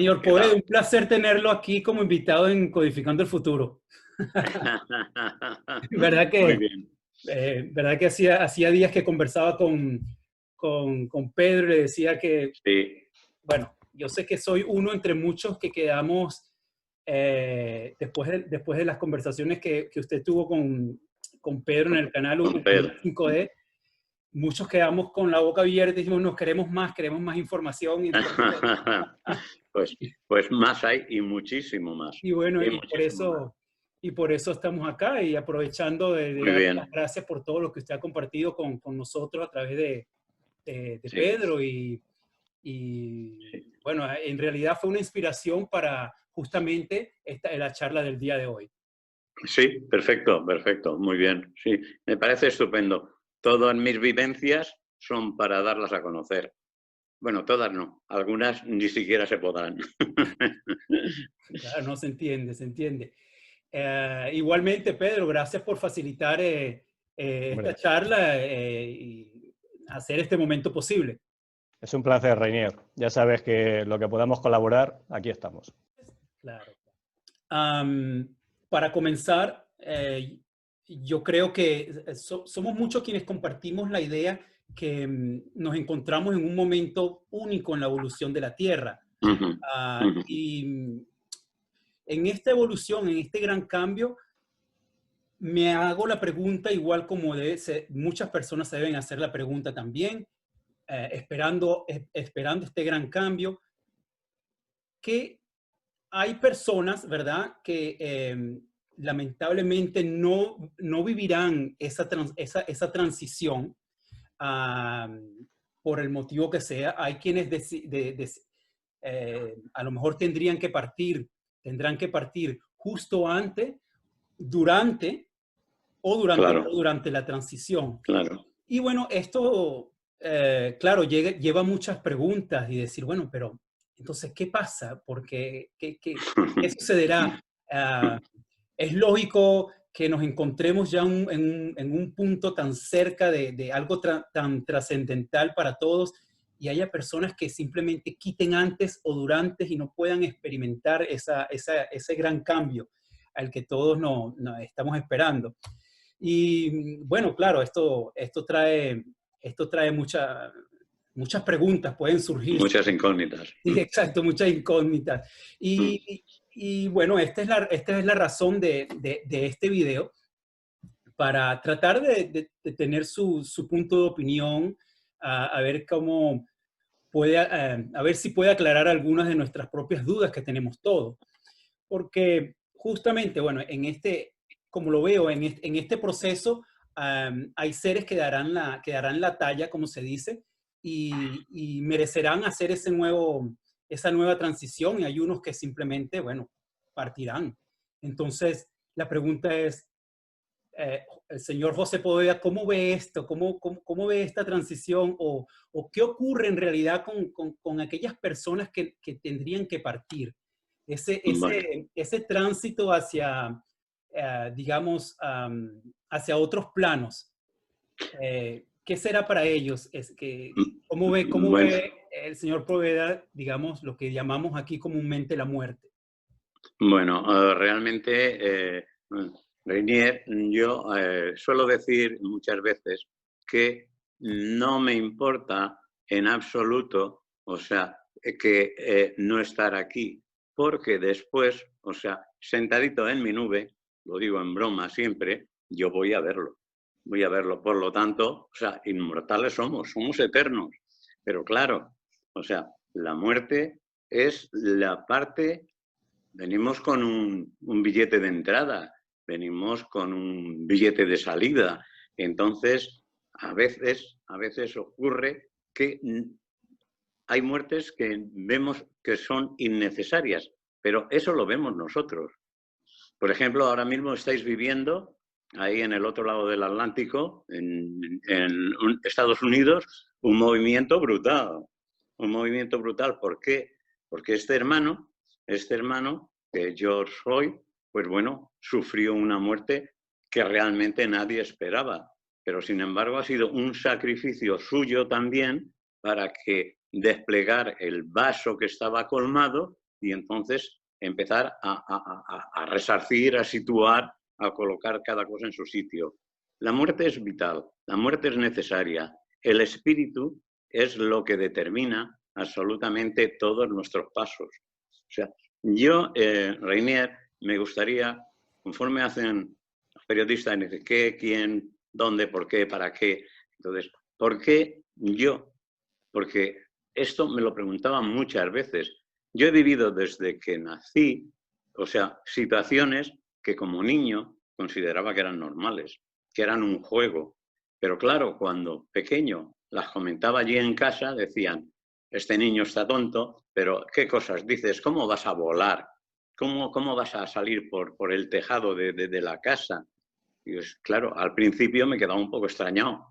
Señor ¿Qué Poveda, tal? un placer tenerlo aquí como invitado en Codificando el Futuro. ¿Verdad Muy que, bien. verdad que hacía días que conversaba con Pedro y le decía que, Sí. bueno, yo sé que soy uno entre muchos que quedamos después de las conversaciones que usted tuvo con Pedro en el canal Con Pedro. Humanidad 5D. Muchos quedamos con la boca abierta y dijimos, nos queremos más información. Y entonces, Pues, pues más hay y muchísimo más. y bueno, Y muchísimo más. y por eso estamos acá y aprovechando de Muy darle las bien. gracias por todo lo que usted ha compartido con nosotros a través de Sí, Pedro y sí. bueno, en realidad fue una inspiración para justamente la charla del día de hoy. Sí, perfecto, perfecto. Muy bien. Sí, me parece estupendo. Todas mis vivencias son para darlas a conocer. Bueno, todas no. Algunas ni siquiera se podrán. Claro, no se entiende, se entiende. Igualmente, Pedro, gracias por facilitar esta Hombre, charla y hacer este momento posible. es un placer, Reinier. Ya sabes que lo que podamos colaborar, aquí estamos. Claro. Am, para comenzar, yo creo que somos muchos quienes compartimos la idea que nos encontramos en un momento único en la evolución de la Tierra. Ujú, ujú. Y en esta evolución, en este gran cambio, me hago la pregunta, igual como muchas personas se deben hacer la pregunta también, esperando este gran cambio, que hay personas, ¿verdad?, que lamentablemente no vivirán esa transición ah, por el motivo que sea. Hay quienes a lo mejor tendrán que partir justo antes, durante Claro, durante la transición. claro. Y bueno, esto, claro, lleva muchas preguntas y decir, bueno, pero entonces, ¿qué pasa? Porque, ¿qué sucederá? Ah, es lógico que nos encontremos ya en un punto tan cerca de algo tan trascendental para todos y haya personas que simplemente quiten antes o durante y no puedan experimentar ese gran cambio al que todos nos estamos esperando. Y bueno, claro, esto trae muchas preguntas, pueden surgir. Muchas incógnitas. Sí, exacto, muchas incógnitas. Y bueno, esta es la razón de este video, para tratar de tener su punto de opinión, a ver cómo a ver si puede aclarar algunas de nuestras propias dudas que tenemos todos. Porque justamente, bueno, como lo veo, en este proceso, hay seres que darán la talla, como se dice, y merecerán hacer esa nueva transición, y hay unos que simplemente, bueno, partirán. Entonces, la pregunta es, el señor José Poveda, ¿cómo ve esto? ¿Cómo ve esta transición? ¿O qué ocurre en realidad con aquellas personas que tendrían que partir? Bueno, Ese tránsito hacia, digamos, hacia otros planos. ¿Qué será para ellos? ¿Cómo bueno, ve el señor Poveda, digamos, lo que llamamos aquí comúnmente la muerte? bueno, realmente, Reinier, yo suelo decir muchas veces que no me importa en absoluto, o sea, que no estar aquí, porque después, o sea, sentadito en mi nube, lo digo en broma siempre, yo voy a verlo. Voy a verlo. Por lo tanto, o sea, inmortales somos eternos. Pero claro, o sea, la muerte es la parte. Venimos con un billete de entrada, venimos con un billete de salida. Entonces, a veces ocurre que hay muertes que vemos que son innecesarias, pero eso lo vemos nosotros. Por ejemplo, ahora mismo estáis viviendo ahí en el otro lado del Atlántico, en Estados Unidos, un movimiento brutal. Un movimiento brutal. ¿Por qué? Porque este hermano, que George Floyd, pues bueno, sufrió una muerte que realmente nadie esperaba. Pero sin embargo ha sido un sacrificio suyo también para que desplegar el vaso que estaba colmado y entonces empezar a resarcir, a situar, a colocar cada cosa en su sitio. La muerte es vital, la muerte es necesaria. El espíritu es lo que determina absolutamente todos nuestros pasos. O sea, yo, Reinier, me gustaría, conforme hacen los periodistas, dicen qué, quién, dónde, por qué, para qué. Entonces, ¿por qué yo? Porque esto me lo preguntaban muchas veces. Yo he vivido desde que nací, o sea, situaciones que como niño consideraba que eran normales, que eran un juego. Pero claro, cuando pequeño las comentaba allí en casa, decían, este niño está tonto, pero ¿qué cosas dices? ¿Cómo vas a volar? ¿Cómo vas a salir por el tejado de la casa? Y claro, al principio me quedaba un poco extrañado,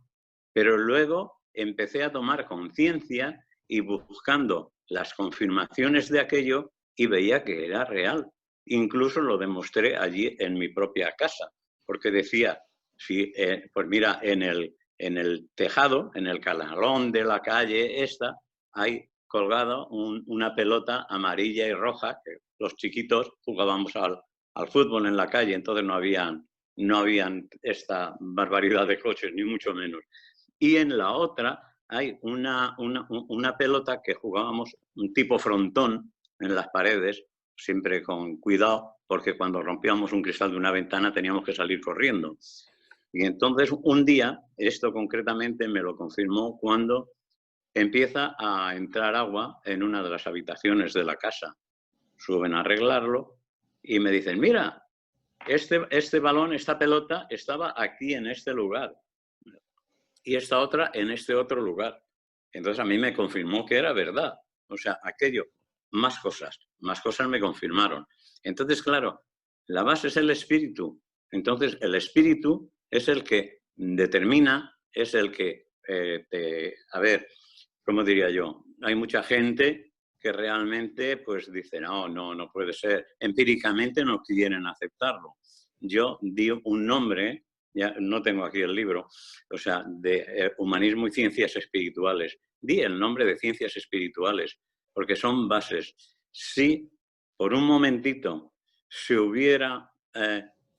pero luego empecé a tomar conciencia y buscando las confirmaciones de aquello y veía que era real. Incluso lo demostré allí en mi propia casa, porque decía, sí, pues mira, en el tejado, en el canalón de la calle esta, hay colgado una pelota amarilla y roja, que los chiquitos jugábamos al fútbol en la calle, entonces no habían esta barbaridad de coches, ni mucho menos. Y en la otra hay una pelota que jugábamos, un tipo frontón en las paredes, siempre con cuidado, porque cuando rompíamos un cristal de una ventana teníamos que salir corriendo. Y entonces un día, esto concretamente me lo confirmó cuando empieza a entrar agua en una de las habitaciones de la casa. Suben a arreglarlo y me dicen, mira, este balón, esta pelota estaba aquí en este lugar y esta otra en este otro lugar. Entonces a mí me confirmó que era verdad. O sea, aquello, más cosas me confirmaron. Entonces, claro, la base es el espíritu. Entonces, el espíritu es el que determina, es el que, a ver, ¿cómo diría yo? Hay mucha gente que realmente pues dice, no puede ser. Empíricamente no quieren aceptarlo. Yo di un nombre, ya no tengo aquí el libro, o sea, de humanismo y ciencias espirituales. Di el nombre de ciencias espirituales, porque son bases. Si por un momentito se hubiera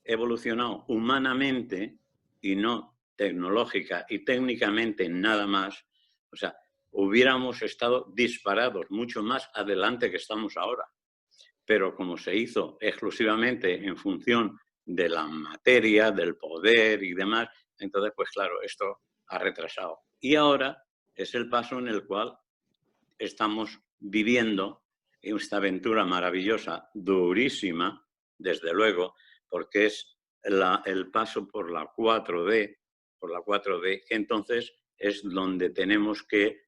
evolucionado humanamente y no tecnológica y técnicamente nada más, o sea, hubiéramos estado disparados mucho más adelante que estamos ahora. Pero como se hizo exclusivamente en función de la materia, del poder y demás, entonces, pues claro, esto ha retrasado. Y ahora es el paso en el cual estamos viviendo esta aventura maravillosa, durísima, desde luego, porque es el paso por la 4D, que entonces es donde tenemos que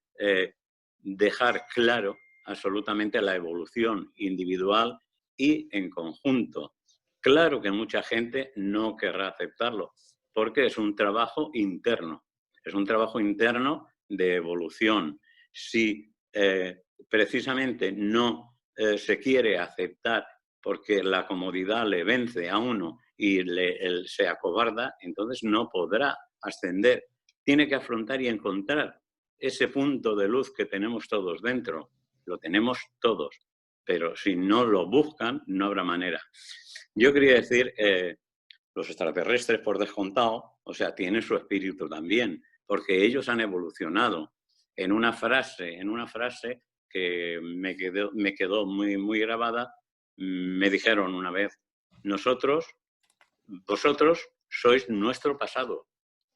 dejar claro absolutamente la evolución individual y en conjunto. Claro que mucha gente no querrá aceptarlo, porque es un trabajo interno de evolución. Si precisamente no se quiere aceptar porque la comodidad le vence a uno y se acobarda, entonces no podrá ascender. Tiene que afrontar y encontrar ese punto de luz que tenemos todos dentro. Lo tenemos todos, pero si no lo buscan, no habrá manera. Yo quería decir, los extraterrestres, por descontado, o sea, tienen su espíritu también, porque ellos han evolucionado. En una frase que me quedó muy, muy grabada, me dijeron una vez, vosotros sois nuestro pasado,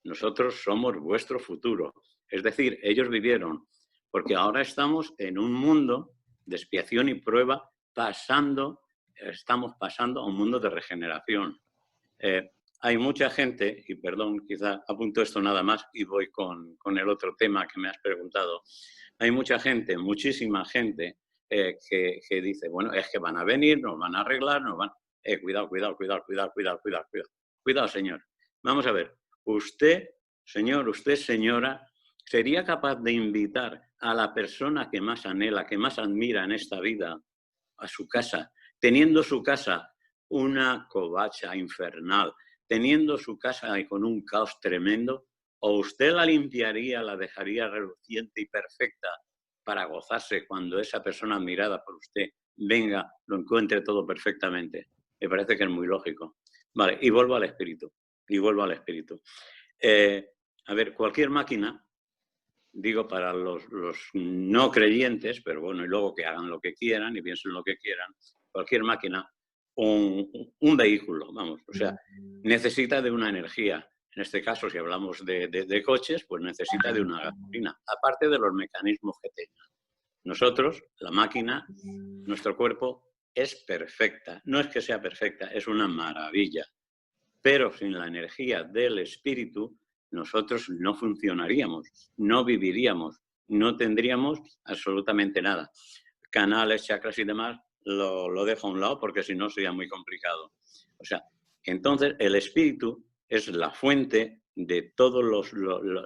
nosotros somos vuestro futuro. Es decir, ellos vivieron, porque ahora estamos en un mundo de expiación y prueba, estamos pasando a un mundo de regeneración. Hay mucha gente, y perdón, quizá apunto esto nada más y voy con el otro tema que me has preguntado. Hay mucha gente, muchísima gente que dice, bueno, es que van a venir, nos van a arreglar, nos van... cuidado, señor. Vamos a ver, usted, señor, usted, señora, ¿sería capaz de invitar a la persona que más anhela, que más admira en esta vida a su casa, teniendo su casa una covacha infernal, teniendo su casa con un caos tremendo, o usted la limpiaría, la dejaría reluciente y perfecta para gozarse cuando esa persona admirada por usted venga, lo encuentre todo perfectamente. Me parece que es muy lógico. Vale, y vuelvo al espíritu. A ver, cualquier máquina, digo para los no creyentes, pero bueno, y luego que hagan lo que quieran y piensen lo que quieran, cualquier máquina, un vehículo, vamos, o sea, necesita de una energía. En este caso, si hablamos de coches, pues necesita de una gasolina, aparte de los mecanismos que tenga. Nosotros, la máquina, nuestro cuerpo es perfecta. No es que sea perfecta, es una maravilla. Pero sin la energía del espíritu, nosotros no funcionaríamos, no viviríamos, no tendríamos absolutamente nada. Canales, chakras y demás, lo dejo a un lado porque si no sería muy complicado. O sea, entonces el espíritu es la fuente de todas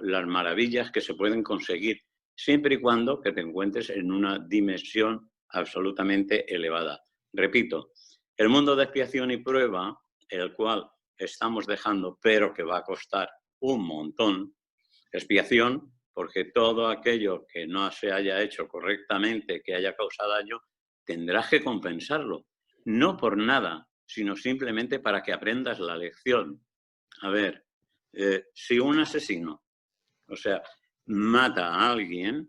las maravillas que se pueden conseguir, siempre y cuando que te encuentres en una dimensión absolutamente elevada. Repito, el mundo de expiación y prueba, el cual estamos dejando, pero que va a costar un montón, expiación, porque todo aquello que no se haya hecho correctamente, que haya causado daño, tendrás que compensarlo. No por nada, sino simplemente para que aprendas la lección. A ver, si un asesino, o sea, mata a alguien,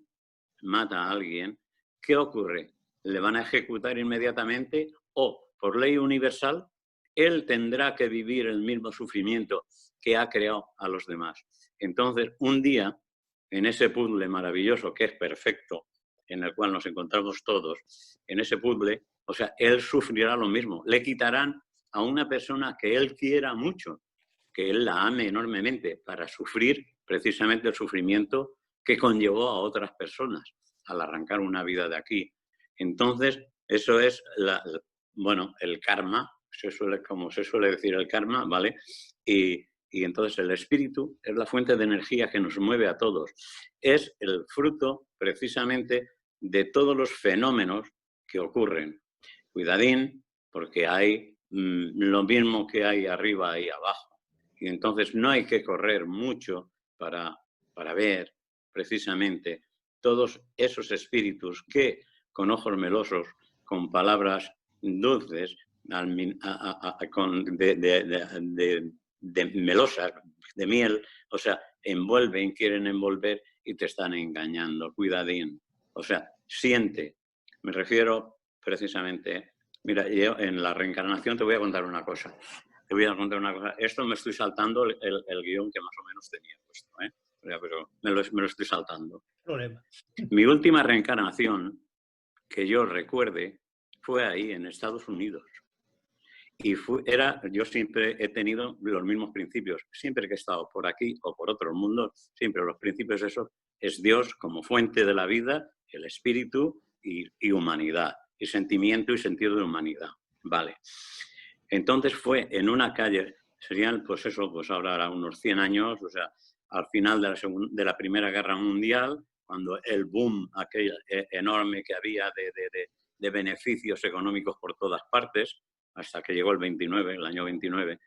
¿qué ocurre? ¿Le van a ejecutar inmediatamente o, por ley universal, él tendrá que vivir el mismo sufrimiento que ha creado a los demás? Entonces, un día, en ese puzzle maravilloso que es perfecto, en el cual nos encontramos todos, en ese puzzle, o sea, él sufrirá lo mismo. Le quitarán a una persona que él quiera mucho, que él la ame enormemente, para sufrir precisamente el sufrimiento que conllevó a otras personas al arrancar una vida de aquí. Entonces, eso es, bueno, el karma, como se suele decir el karma, ¿vale? Y entonces el espíritu es la fuente de energía que nos mueve a todos. Es el fruto, precisamente, de todos los fenómenos que ocurren. Cuidadín, porque hay lo mismo que hay arriba y abajo. Y entonces no hay que correr mucho para ver precisamente todos esos espíritus que con ojos melosos, con palabras dulces, de melosas, de miel, o sea, envuelven, quieren envolver y te están engañando. Cuidadín. O sea, siente. Me refiero precisamente, mira, yo en la reencarnación te voy a contar una cosa. Esto me estoy saltando el guión que más o menos tenía puesto, ¿eh? Pero me lo estoy saltando. Problema. Mi última reencarnación, que yo recuerde, fue ahí, en Estados Unidos. Y yo siempre he tenido los mismos principios. Siempre que he estado por aquí o por otros mundos, siempre los principios esos es Dios como fuente de la vida, el espíritu y humanidad, y sentimiento y sentido de humanidad. Vale. Entonces fue en una calle, serían pues eso, pues ahora era unos 100 años, o sea, al final de la Primera Guerra Mundial, cuando el boom aquel enorme que había de beneficios económicos por todas partes, hasta que llegó el año 29.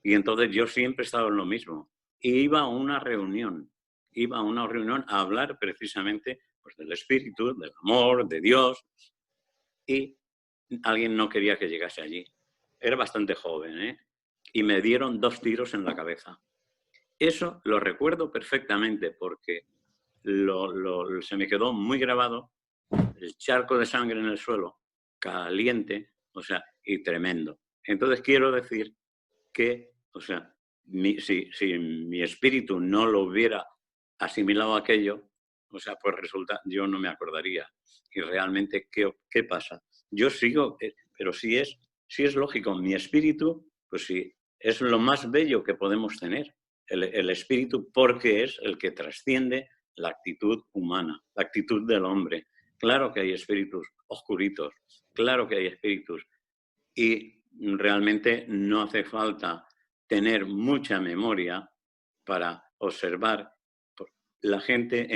Y entonces yo siempre he estado en lo mismo. Y iba a una reunión a hablar precisamente pues, del espíritu, del amor, de Dios. Y alguien no quería que llegase allí. Era bastante joven, ¿eh? Y me dieron 2 tiros en la cabeza. Eso lo recuerdo perfectamente porque se me quedó muy grabado el charco de sangre en el suelo, caliente, o sea, y tremendo. Entonces quiero decir que, o sea, si mi espíritu no lo hubiera asimilado a aquello, o sea, pues resulta, yo no me acordaría. Y realmente, ¿qué pasa? Yo sigo, pero si es lógico, mi espíritu, pues sí, es lo más bello que podemos tener. El espíritu, porque es el que trasciende la actitud humana, la actitud del hombre. Claro que hay espíritus oscuritos, claro que hay espíritus. Y realmente no hace falta tener mucha memoria para observar la gente,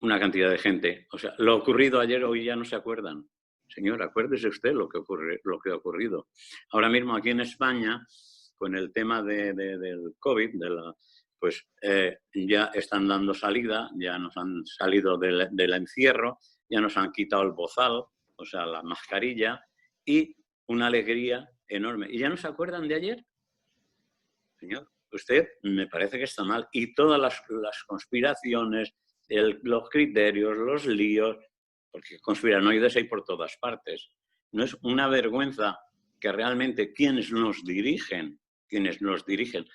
una cantidad de gente. O sea, lo ocurrido ayer, hoy ya no se acuerdan. Señor, acuérdese usted lo que ha ocurrido. Ahora mismo aquí en España, con el tema del COVID, pues ya están dando salida, ya nos han salido del encierro, ya nos han quitado el bozal, o sea, la mascarilla, y una alegría enorme. ¿Y ya no se acuerdan de ayer? Señor, usted me parece que está mal. Y todas las conspiraciones, los criterios, los líos, porque conspiranoides hay por todas partes. No es una vergüenza que realmente quienes nos dirigen,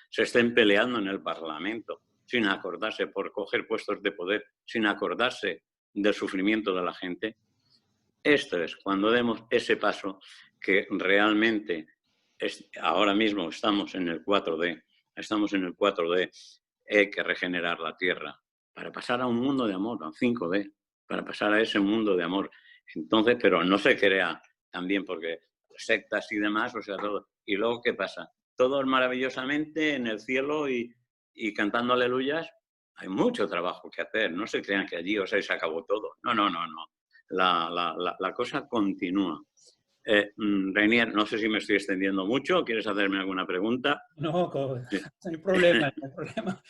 se estén peleando en el Parlamento, sin acordarse por coger puestos de poder, sin acordarse del sufrimiento de la gente. Esto es, cuando demos ese paso, que realmente ahora mismo estamos en el 4D, hay que regenerar la Tierra para pasar a un mundo de amor, a 5D, para pasar a ese mundo de amor. Entonces, pero no se crea también porque sectas y demás, o sea, todo. Y luego, ¿qué pasa? Todos maravillosamente en el cielo y cantando aleluyas. Hay mucho trabajo que hacer, no se crean que allí, o sea, se acabó todo. No, no, no, no. La cosa continúa. Reinier, no sé si me estoy extendiendo mucho. ¿Quieres hacerme alguna pregunta? No, no hay problema, no hay problema.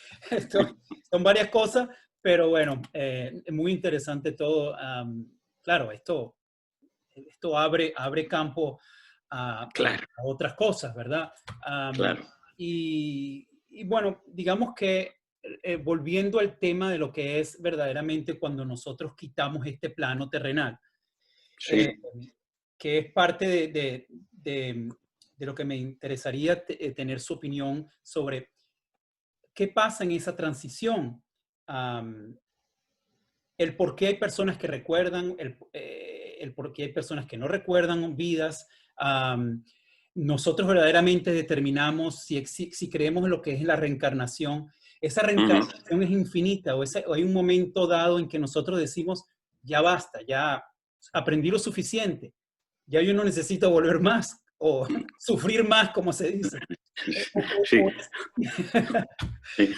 Son varias cosas, pero bueno, es muy interesante todo. Claro, esto abre campo Claro, a otras cosas, ¿verdad? claro. Y bueno, digamos que volviendo al tema de lo que es verdaderamente cuando nosotros quitamos este plano terrenal, eh, Sí. que es parte de lo que me interesaría tener su opinión sobre qué pasa en esa transición. Am, el por qué hay personas que recuerdan, el por qué hay personas que no recuerdan vidas. Nosotros verdaderamente determinamos si creemos en lo que es la reencarnación. Esa reencarnación es infinita o hay un momento dado en que nosotros decimos, ya basta, ya aprendí lo suficiente, ya yo no necesito volver más o sufrir más, como se dice. Sí, sí.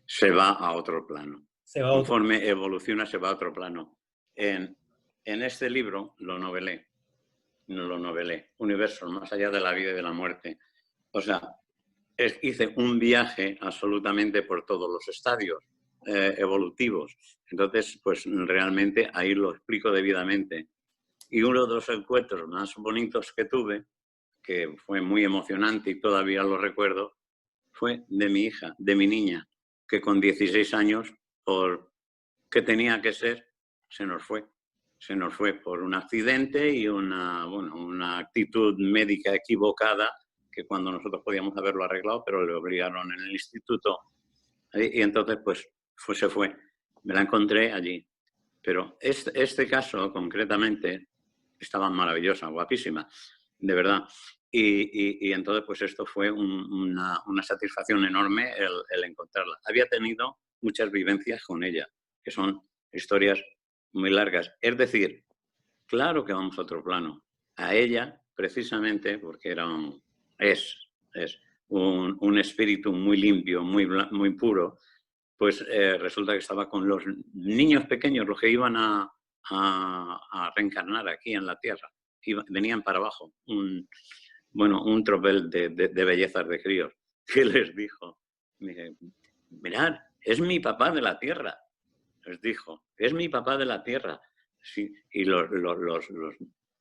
Se va a otro plano. Se va a otro. Conforme evoluciona, se va a otro plano. En este libro lo novelé, Universos más allá de la vida y de la muerte. O sea, hice un viaje absolutamente por todos los estadios evolutivos. Entonces, pues realmente ahí lo explico debidamente. Y uno de los encuentros más bonitos que tuve, que fue muy emocionante y todavía lo recuerdo, fue de mi hija, de mi niña, que con 16 años, por que tenía que ser, se nos fue. Se nos fue por un accidente y una actitud médica equivocada, que cuando nosotros podíamos haberlo arreglado, pero le obligaron en el instituto. Y entonces, pues, se fue. Me la encontré allí. Pero este caso, concretamente, estaba maravillosa, guapísima, de verdad. Y entonces, pues esto fue una satisfacción enorme el encontrarla. Había tenido muchas vivencias con ella, que son historias muy largas. Es decir, claro que vamos a otro plano. A ella, precisamente, porque es un espíritu muy limpio, muy puro, pues resulta que estaba con los niños pequeños, los que iban a reencarnar aquí en la Tierra. Venían para abajo, un tropel de bellezas de críos. ¿Qué les dijo? Me dije, mirad, es mi papá de la Tierra. Les dijo, es mi papá de la Tierra. Sí, y los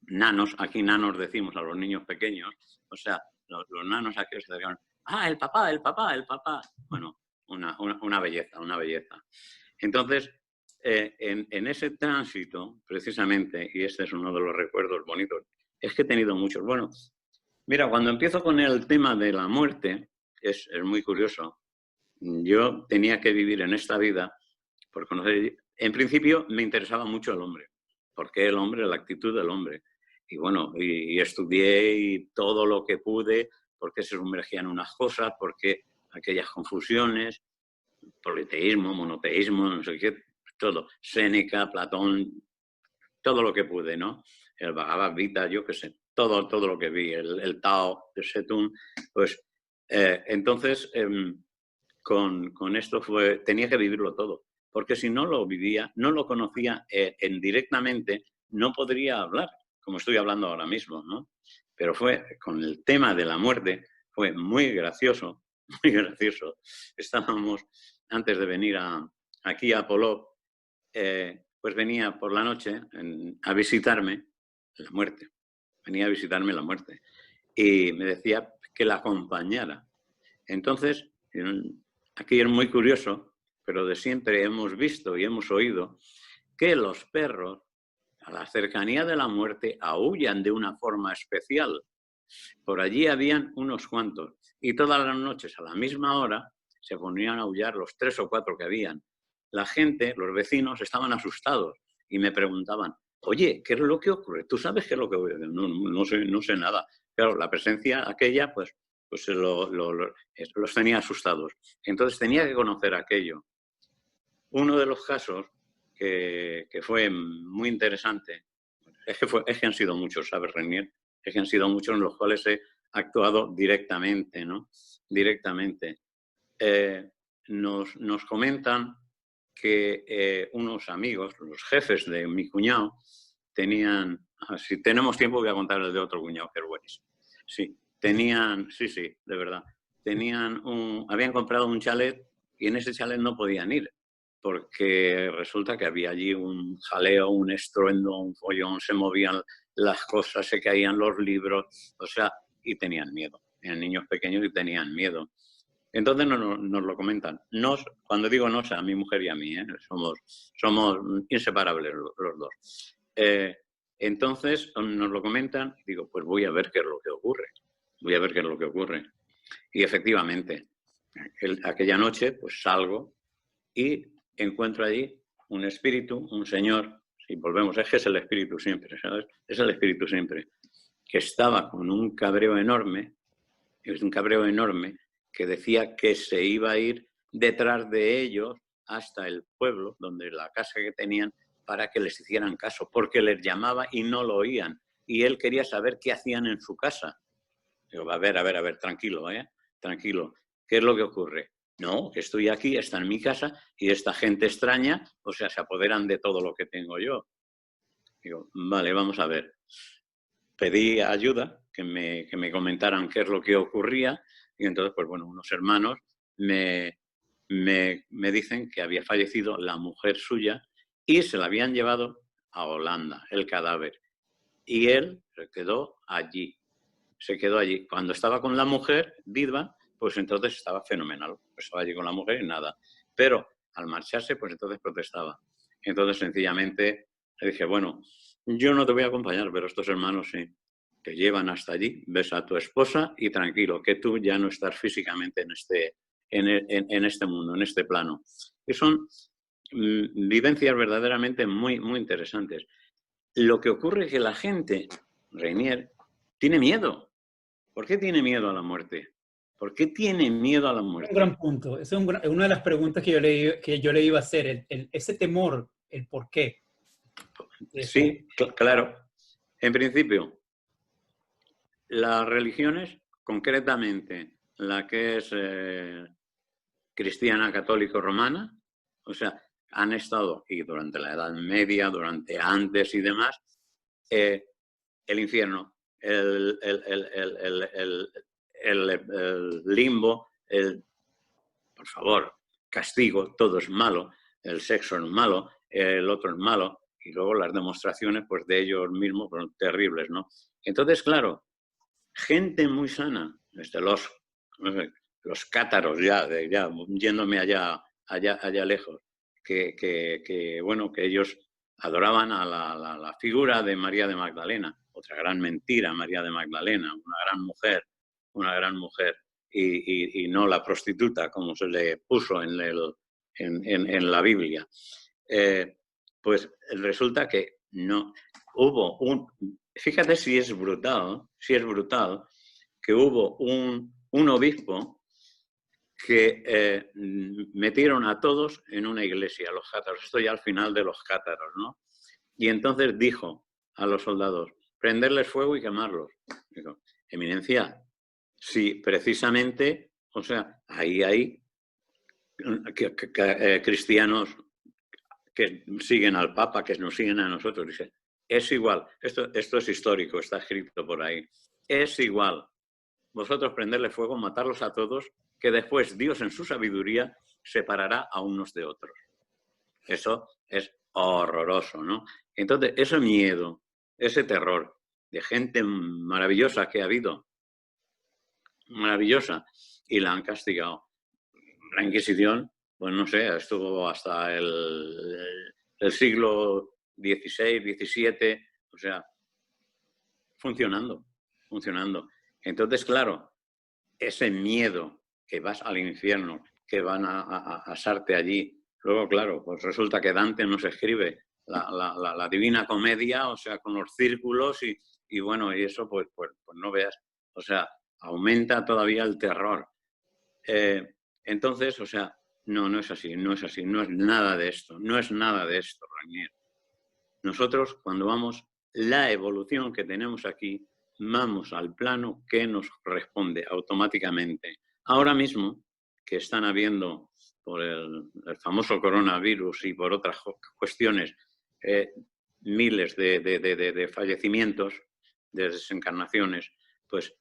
nanos, aquí nanos decimos a los niños pequeños, o sea, los nanos aquí se decían, el papá, el papá, el papá. Bueno, una belleza, una belleza. Entonces, en ese tránsito, precisamente, y este es uno de los recuerdos bonitos, es que he tenido muchos. Bueno, mira, cuando empiezo con el tema de la muerte, es muy curioso. Yo tenía que vivir en esta vida por conocer. En principio me interesaba mucho el hombre. ¿Por qué el hombre? La actitud del hombre. Y bueno, y estudié y todo lo que pude, por qué se sumergían unas cosas, por qué aquellas confusiones, politeísmo, monoteísmo, no sé qué, todo. Séneca, Platón, todo lo que pude, ¿no? El Bhagavad Gita, yo qué sé, todo lo que vi, el Tao, el Setún, pues entonces con esto tenía que vivirlo todo, porque si no lo vivía, no lo conocía directamente, no podría hablar, como estoy hablando ahora mismo, ¿no? Pero con el tema de la muerte, fue muy gracioso, muy gracioso. Estábamos, antes de venir aquí a Polop, pues venía por la noche a visitarme la muerte. Venía a visitarme la muerte. Y me decía que la acompañara. Entonces, aquí es muy curioso, pero de siempre hemos visto y hemos oído que los perros, a la cercanía de la muerte, aúllan de una forma especial. Por allí habían unos cuantos. Y todas las noches, a la misma hora, se ponían a aullar los 3 o 4 que habían. La gente, los vecinos, estaban asustados y me preguntaban, oye, ¿qué es lo que ocurre? ¿Tú sabes qué es lo que ocurre? No sé nada. Claro, la presencia aquella, pues los tenía asustados. Entonces tenía que conocer aquello. Uno de los casos que fue muy interesante, es que han sido muchos, ¿sabes, Renier? Es que han sido muchos en los cuales he actuado directamente, ¿no? Directamente. Nos comentan que unos amigos, los jefes de mi cuñado, tenían, si tenemos tiempo voy a contar el de otro cuñado, que es buenísimo. Sí, tenían, sí, de verdad, habían comprado un chalet y en ese chalet no podían ir, porque resulta que había allí un jaleo, un estruendo, un follón, se movían las cosas, se caían los libros, o sea, y tenían miedo. Eran niños pequeños y tenían miedo. Entonces nos lo comentan. Cuando digo nos, a mi mujer y a mí, somos inseparables los dos. Entonces nos lo comentan y digo, pues voy a ver qué es lo que ocurre. Voy a ver qué es lo que ocurre. Y efectivamente, aquella noche pues salgo y encuentro allí un espíritu, un señor, si volvemos, es que es el espíritu siempre, ¿sabes? Es el espíritu siempre, que estaba con un cabreo enorme, que decía que se iba a ir detrás de ellos hasta el pueblo, donde la casa que tenían, para que les hicieran caso, porque les llamaba y no lo oían. Y él quería saber qué hacían en su casa. Digo, a ver, tranquilo, tranquilo. ¿Qué es lo que ocurre? No, que estoy aquí, está en mi casa y esta gente extraña, o sea, se apoderan de todo lo que tengo yo. Digo, vale, vamos a ver. Pedí ayuda, que me comentaran qué es lo que ocurría y entonces, pues bueno, unos hermanos me dicen que había fallecido la mujer suya y se la habían llevado a Holanda, el cadáver. Y él se quedó allí. Cuando estaba con la mujer viva, pues entonces estaba fenomenal. Pues estaba allí con la mujer y nada. Pero al marcharse, pues entonces protestaba. Entonces, sencillamente, le dije, bueno, yo no te voy a acompañar, pero estos hermanos sí. Te llevan hasta allí, ves a tu esposa y tranquilo, que tú ya no estás físicamente en este mundo, en este plano. Y son vivencias verdaderamente muy, muy interesantes. Lo que ocurre es que la gente, Reinier, tiene miedo. ¿Por qué tiene miedo a la muerte? ¿Por qué tiene miedo a la muerte? Un gran punto. Esa es una de las preguntas que yo le iba a hacer. Ese temor, el por qué. Sí, claro. En principio, las religiones, concretamente la que es cristiana, católico, romana, o sea, han estado, y durante la Edad Media, durante antes y demás, el infierno, el limbo, por favor, castigo, todo es malo, el sexo es malo, el otro es malo, y luego las demostraciones pues, de ellos mismos fueron terribles, ¿no? Entonces, claro, gente muy sana, desde los cátaros ya yéndome allá lejos, que bueno, que ellos adoraban a la figura de María de Magdalena, otra gran mentira, María de Magdalena, una gran mujer, y no la prostituta, como se le puso en la Biblia. Pues resulta que no hubo fíjate si es brutal, que hubo un obispo que metieron a todos en una iglesia, los cátaros. Esto ya al final de los cátaros, ¿no? Y entonces dijo a los soldados, prenderles fuego y quemarlos. Digo, Eminencia, sí, precisamente, o sea, ahí hay cristianos que siguen al Papa, que nos siguen a nosotros. Dice, es igual, esto es histórico, está escrito por ahí. Es igual, vosotros prenderle fuego, matarlos a todos, que después Dios en su sabiduría separará a unos de otros. Eso es horroroso, ¿no? Entonces, ese miedo ese terror de gente maravillosa que ha habido, maravillosa, y la han castigado. La Inquisición, pues no sé, estuvo hasta el siglo XVI, XVII, o sea, funcionando. Entonces, claro, ese miedo que vas al infierno, que van a asarte allí, luego, claro, pues resulta que Dante nos escribe la Divina Comedia, o sea, con los círculos y bueno, y eso pues no veas, o sea, aumenta todavía el terror. Entonces, o sea, no es así, no es nada de esto, Rainier. Nosotros, cuando vamos, la evolución que tenemos aquí, vamos al plano que nos corresponde automáticamente. Ahora mismo, que están habiendo por el famoso coronavirus y por otras cuestiones, miles de fallecimientos, de desencarnaciones, pues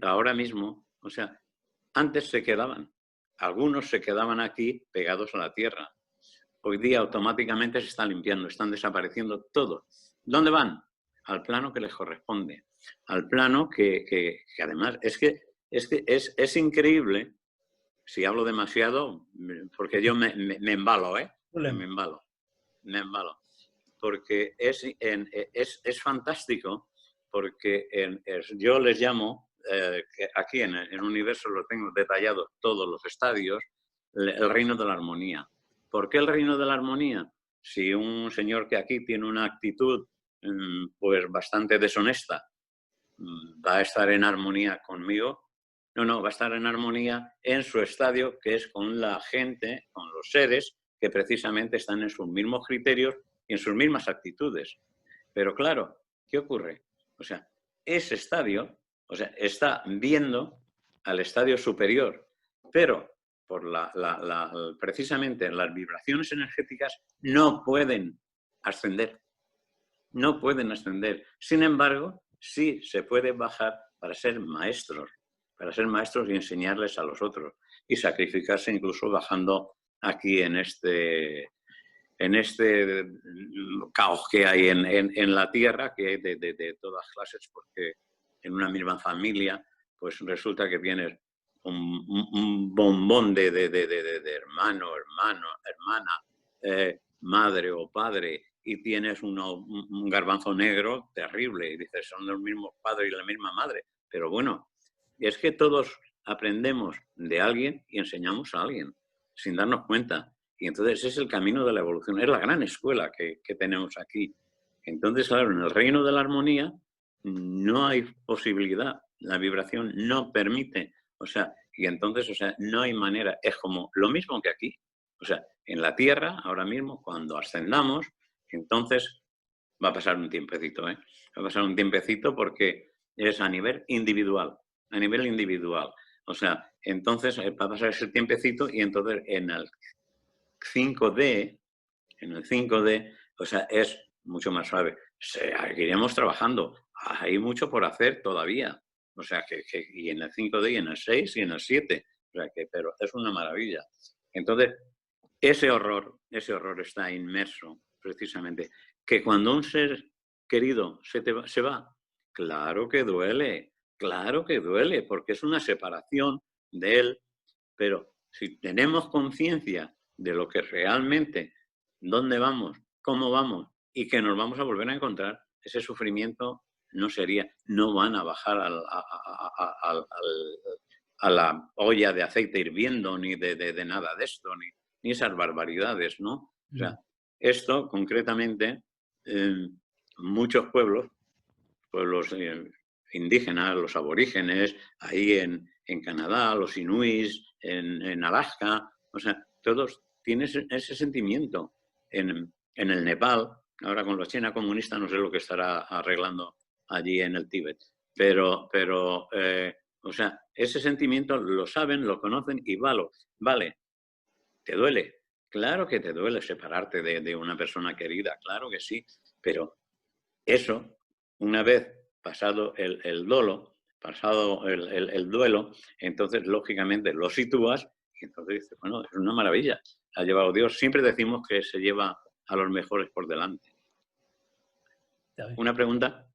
ahora mismo, o sea, antes algunos se quedaban aquí pegados a la tierra. Hoy día automáticamente se están limpiando, están desapareciendo todo. ¿Dónde van? Al plano que les corresponde. Al plano que además es increíble, si hablo demasiado, porque yo me embalo, ¿eh? Me embalo. Porque es fantástico, porque yo les llamo, aquí en el universo lo tengo detallado todos los estadios, el reino de la armonía. ¿Por qué el reino de la armonía? Si un señor que aquí tiene una actitud pues bastante deshonesta va a estar en armonía conmigo, no, va a estar en armonía en su estadio, que es con la gente, con los seres que precisamente están en sus mismos criterios y en sus mismas actitudes. Pero claro, ¿qué ocurre? O sea, ese estadio, o sea, está viendo al estadio superior, pero por precisamente las vibraciones energéticas no pueden ascender. No pueden ascender. Sin embargo, sí se puede bajar para ser maestros y enseñarles a los otros y sacrificarse incluso bajando aquí en este caos que hay en la Tierra, que hay de todas clases, porque en una misma familia pues resulta que vienes un bombón de hermano, hermana, madre o padre, y tienes un garbanzo negro terrible, y dices, son los mismos padres y la misma madre. Pero bueno, es que todos aprendemos de alguien y enseñamos a alguien, sin darnos cuenta. Y entonces ese es el camino de la evolución, es la gran escuela que tenemos aquí. Entonces, claro, en el reino de la armonía no hay posibilidad, la vibración no permite, o sea, y entonces, o sea, no hay manera, es como lo mismo que aquí. O sea, en la Tierra, ahora mismo, cuando ascendamos, entonces va a pasar un tiempecito, ¿eh? Va a pasar un tiempecito porque es a nivel individual, O sea, entonces va a pasar ese tiempecito y entonces en el 5D, o sea, es mucho más suave. Seguiremos trabajando. Hay mucho por hacer todavía. O sea, y en el 5D, y en el 6, y en el 7. O sea, pero es una maravilla. Entonces, ese horror está inmerso, precisamente. Que cuando un ser querido se va, claro que duele, porque es una separación de él. Pero si tenemos conciencia de lo que realmente, dónde vamos, cómo vamos y que nos vamos a volver a encontrar, ese sufrimiento no van a bajar a la olla de aceite hirviendo ni de nada de esto, ni esas barbaridades, ¿no? O sea, esto concretamente, muchos pueblos indígenas, los aborígenes, ahí en Canadá, los inuís, en Alaska, o sea, todos tienen ese sentimiento. En el Nepal, ahora con la China comunista no sé lo que estará arreglando allí en el Tíbet, pero o sea, ese sentimiento lo saben, lo conocen y vale, ¿te duele? Claro que te duele separarte de una persona querida, claro que sí, pero eso, una vez pasado el dolo, pasado el duelo, entonces lógicamente lo sitúas y entonces dices, bueno, es una maravilla, ha llevado Dios. Siempre decimos que se lleva a los mejores por delante. Está bien. ¿Una pregunta?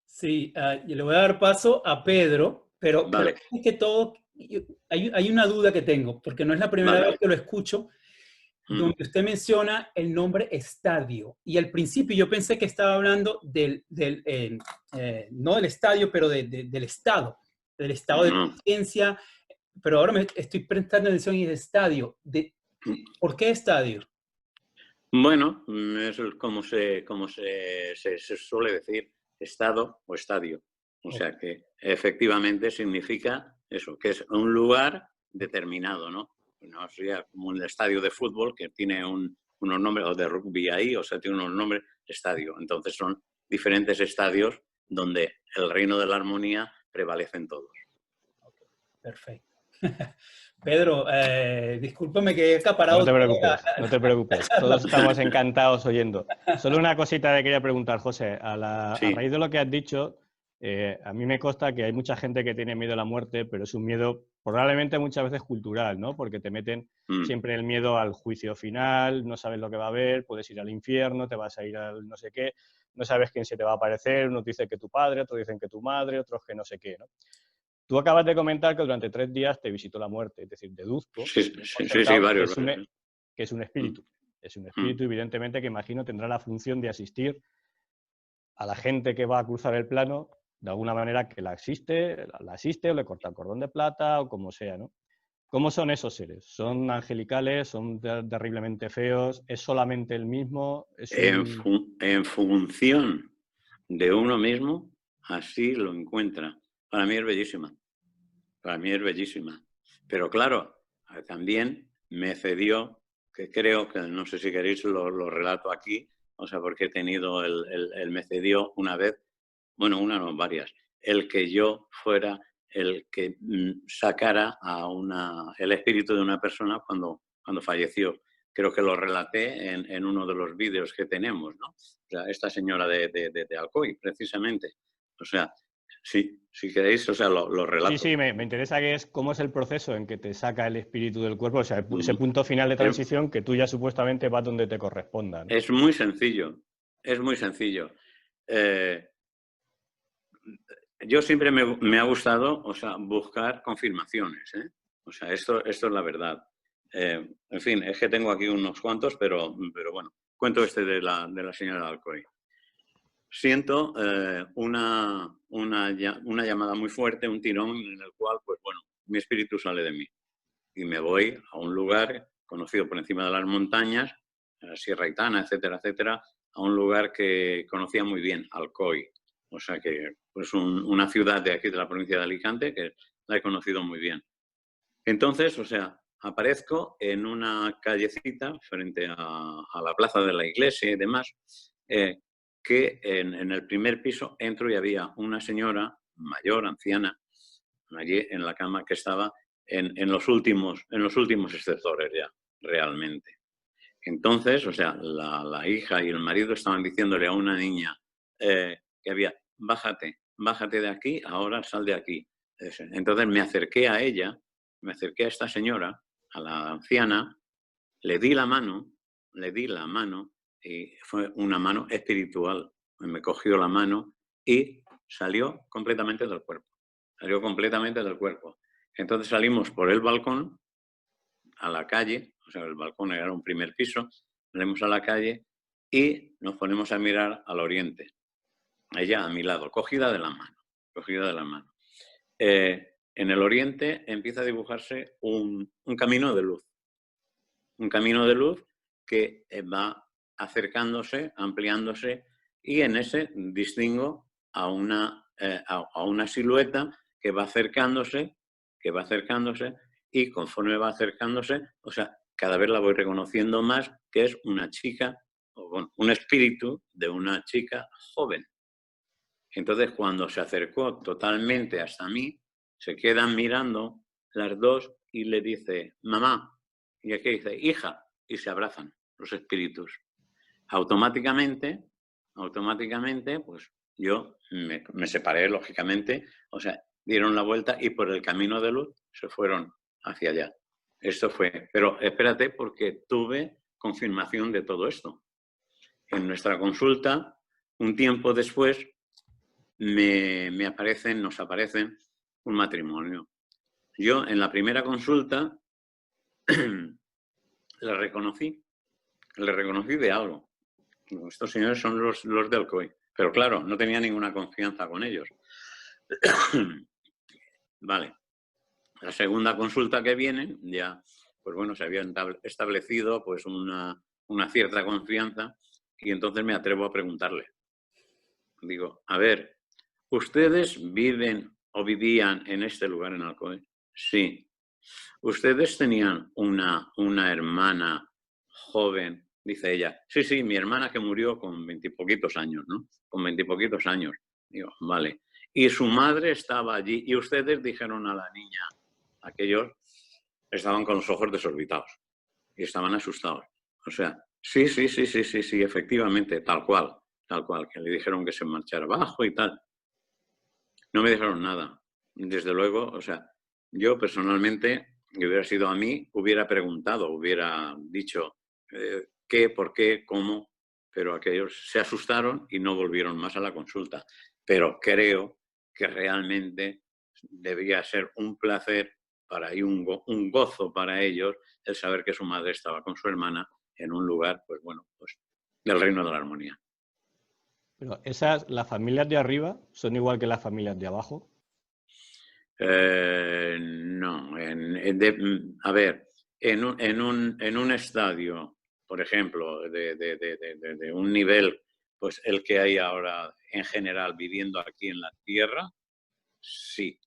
Sí, yo le voy a dar paso a Pedro, pero Vale, es que todo, hay una duda que tengo, porque no es la primera vale. vez que lo escucho, Mm. donde usted menciona el nombre estadio. Y al principio yo pensé que estaba hablando no del estadio, pero del del estado de No. conciencia, pero ahora me estoy prestando atención y es estadio. ¿Por qué estadio? Bueno, eso es como se suele decir, estado o estadio. O Ok, sea que efectivamente significa eso, que es un lugar determinado, ¿no? No sería como un estadio de fútbol que tiene unos nombres, o de rugby ahí, o sea, tiene unos nombres, estadio. Entonces son diferentes estadios donde el reino de la armonía prevalece en todos. perfecto. Pedro, discúlpame que he No acaparado te toda preocupes, no te preocupes. la Todos estamos encantados oyendo. Solo una cosita que quería preguntar, José. A Sí, raíz de lo que has dicho, a mí me consta que hay mucha gente que tiene miedo a la muerte, pero es un miedo probablemente muchas veces cultural, ¿no? Porque te meten siempre el miedo al juicio final, no sabes lo que va a haber, puedes ir al infierno, te vas a ir al no sé qué, no sabes quién se te va a aparecer, unos dicen que tu padre, otros dicen que tu madre, otros que no sé qué, ¿no? Tú acabas de comentar que durante 3 días te visitó la muerte, es decir, deduzco, sí, doy por sí, sí, sí, sentado varios, varios. que es un espíritu. Es un Mm. espíritu, evidentemente, que imagino tendrá la función de asistir a la gente que va a cruzar el plano de alguna manera que la asiste o le corta el cordón de plata o como sea, ¿no? ¿Cómo son esos seres? ¿Son angelicales? ¿Son terriblemente feos? ¿Es solamente el mismo? ¿Es un...? En función de uno mismo, así lo encuentra. Para mí es bellísima, para mí es bellísima. Pero claro, también me cedió, que creo que no sé si queréis lo relato aquí, o sea, porque he tenido me cedió una vez, bueno, una no, varias, el que yo fuera el que sacara el espíritu de una persona cuando falleció. Creo que lo relaté en uno de los vídeos que tenemos, ¿no? O sea, esta señora de Alcoy, precisamente. O sea, sí, si queréis, o sea, lo Sí, relato. sí, me interesa que es cómo es el proceso en que te saca el espíritu del cuerpo, o sea, ese Mm. punto final de Es, transición que tú ya supuestamente vas donde te corresponda, ¿no? es muy sencillo, es muy sencillo. Eh, yo siempre me ha gustado, o sea, buscar confirmaciones, ¿eh? O sea, esto es la verdad. En fin, es que tengo aquí unos cuantos, pero bueno, cuento este de la señora Alcoy. Siento una llamada muy fuerte, un tirón en el cual, pues bueno, mi espíritu sale de mí y me voy a un lugar conocido por encima de las montañas, Sierra Itana, etcétera, etcétera, a un lugar que conocía muy bien, Alcoy. O sea que, pues una ciudad de aquí, de la provincia de Alicante, que la he conocido muy bien. Entonces, o sea, aparezco en una callecita frente a la plaza de la iglesia y demás, que en el primer piso entro y había una señora mayor, anciana, allí en la cama que estaba en los últimos exceptores ya, realmente. Entonces, o sea, la hija y el marido estaban diciéndole a una niña que había, bájate de aquí, ahora sal de aquí. Entonces me acerqué a ella, me acerqué a esta señora, a la anciana, le di la mano y fue una mano espiritual. Me cogió la mano y salió completamente del cuerpo. Salió completamente del cuerpo. Entonces salimos por el balcón a la calle, o sea, el balcón era un primer piso, salimos a la calle y nos ponemos a mirar al oriente. Ella a mi lado, cogida de la mano, cogida de la mano. En el oriente empieza a dibujarse un camino de luz, un camino de luz que va acercándose, ampliándose, y en ese distingo a una silueta que va acercándose, y conforme va acercándose, o sea, cada vez la voy reconociendo más, que es una chica, o bueno, un espíritu de una chica joven. Entonces, cuando se acercó totalmente hasta mí, se quedan mirando las dos y le dice, mamá, y aquí dice, hija, y se abrazan los espíritus. Automáticamente, pues yo me separé, lógicamente, o sea, dieron la vuelta y por el camino de luz se fueron hacia allá. Esto fue, pero espérate porque tuve confirmación de todo esto. En nuestra consulta un tiempo después nos aparecen un matrimonio. Yo en la primera consulta le reconocí de algo. Estos señores son los del COI. Pero claro, no tenía ninguna confianza con ellos. Vale. La segunda consulta que viene, ya, pues bueno, se había establecido pues una cierta confianza y entonces me atrevo a preguntarle. Digo, a ver, ¿ustedes viven o vivían en este lugar en Alcoy? Sí. ¿Ustedes tenían una hermana joven? Dice ella. Sí, mi hermana que murió con 20 y poquitos años, ¿no? Con 20 y poquitos años. Digo, vale. Y su madre estaba allí y ustedes dijeron a la niña, aquellos estaban con los ojos desorbitados y estaban asustados. O sea, sí, efectivamente, tal cual, que le dijeron que se marchara abajo y tal. No me dijeron nada. Desde luego, o sea, yo personalmente, que hubiera sido a mí, hubiera preguntado, hubiera dicho qué, por qué, cómo, pero aquellos se asustaron y no volvieron más a la consulta. Pero creo que realmente debía ser un placer y un gozo para ellos el saber que su madre estaba con su hermana en un lugar, pues bueno, pues del reino de la armonía. Pero las familias de arriba son igual que las familias de abajo. No. A ver, en un estadio, por ejemplo, de un nivel, pues el que hay ahora en general viviendo aquí en la Tierra, sí.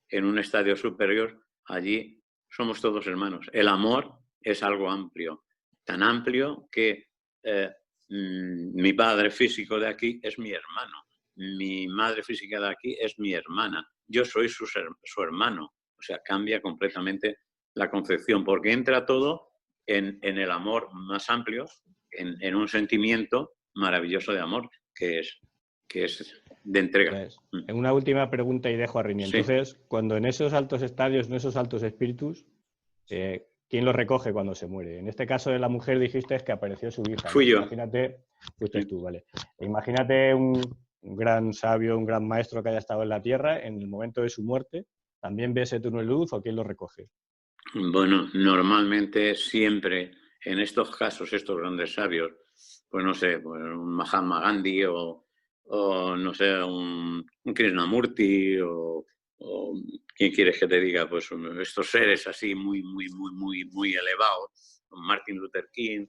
En un estadio superior, allí somos todos hermanos. El amor es algo amplio, tan amplio que mi padre físico de aquí es mi hermano. Mi madre física de aquí es mi hermana. Yo soy su hermano. O sea, cambia completamente la concepción, porque entra todo en el amor más amplio, en un sentimiento maravilloso de amor, que es de entrega. Pues, en una última pregunta y dejo a Rini. Sí. Entonces, cuando en esos altos estadios, en esos altos espíritus, ¿quién los recoge cuando se muere? En este caso de la mujer dijiste que apareció su hija. Fui yo. Imagínate, fuiste tú, vale. Imagínate un gran sabio, un gran maestro que haya estado en la Tierra, en el momento de su muerte, ¿también ve ese túnel de luz o quién lo recoge? Bueno, normalmente siempre en estos casos, estos grandes sabios, pues no sé, pues un Mahatma Gandhi o no sé, un Krishnamurti o ¿quién quieres que te diga? Pues estos seres así muy elevados, Martin Luther King,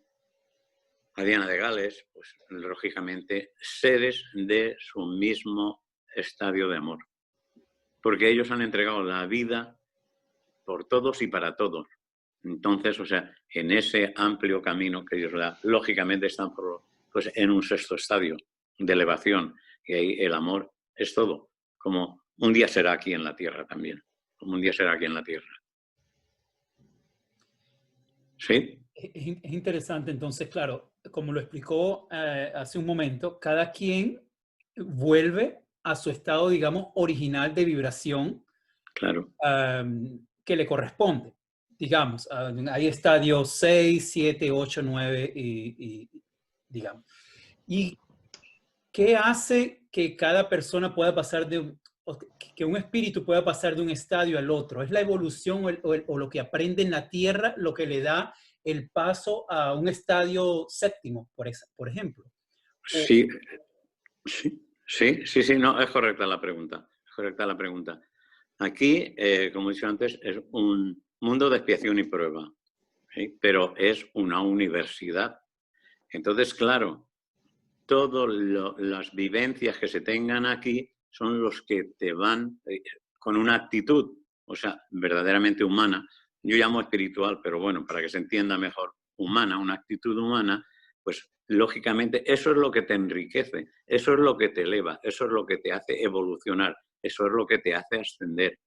a Diana de Gales, pues lógicamente seres de su mismo estadio de amor. Porque ellos han entregado la vida por todos y para todos. Entonces, o sea, en ese amplio camino que ellos dan, lógicamente están pues, en un sexto estadio de elevación. Y ahí el amor es todo. Como un día será aquí en la Tierra también. Como un día será aquí en la Tierra. ¿Sí? Es interesante, entonces, claro, como lo explicó hace un momento, cada quien vuelve a su estado, digamos, original de vibración. Claro. Que le corresponde. Digamos, hay estadios 6, 7, 8, 9 y digamos. ¿Y qué hace que cada persona pueda pasar que un espíritu pueda pasar de un estadio al otro? ¿Es la evolución o lo que aprende en la Tierra lo que le da el paso a un estadio séptimo, por ejemplo? Sí, no, es correcta la pregunta. Es correcta la pregunta. Aquí, como he dicho antes, es un mundo de expiación y prueba, ¿sí? Pero es una universidad. Entonces, claro, todas las vivencias que se tengan aquí son los que te van con una actitud, o sea, verdaderamente humana. Yo llamo espiritual, pero bueno, para que se entienda mejor, humana, una actitud humana, pues lógicamente eso es lo que te enriquece, eso es lo que te eleva, eso es lo que te hace evolucionar, eso es lo que te hace ascender.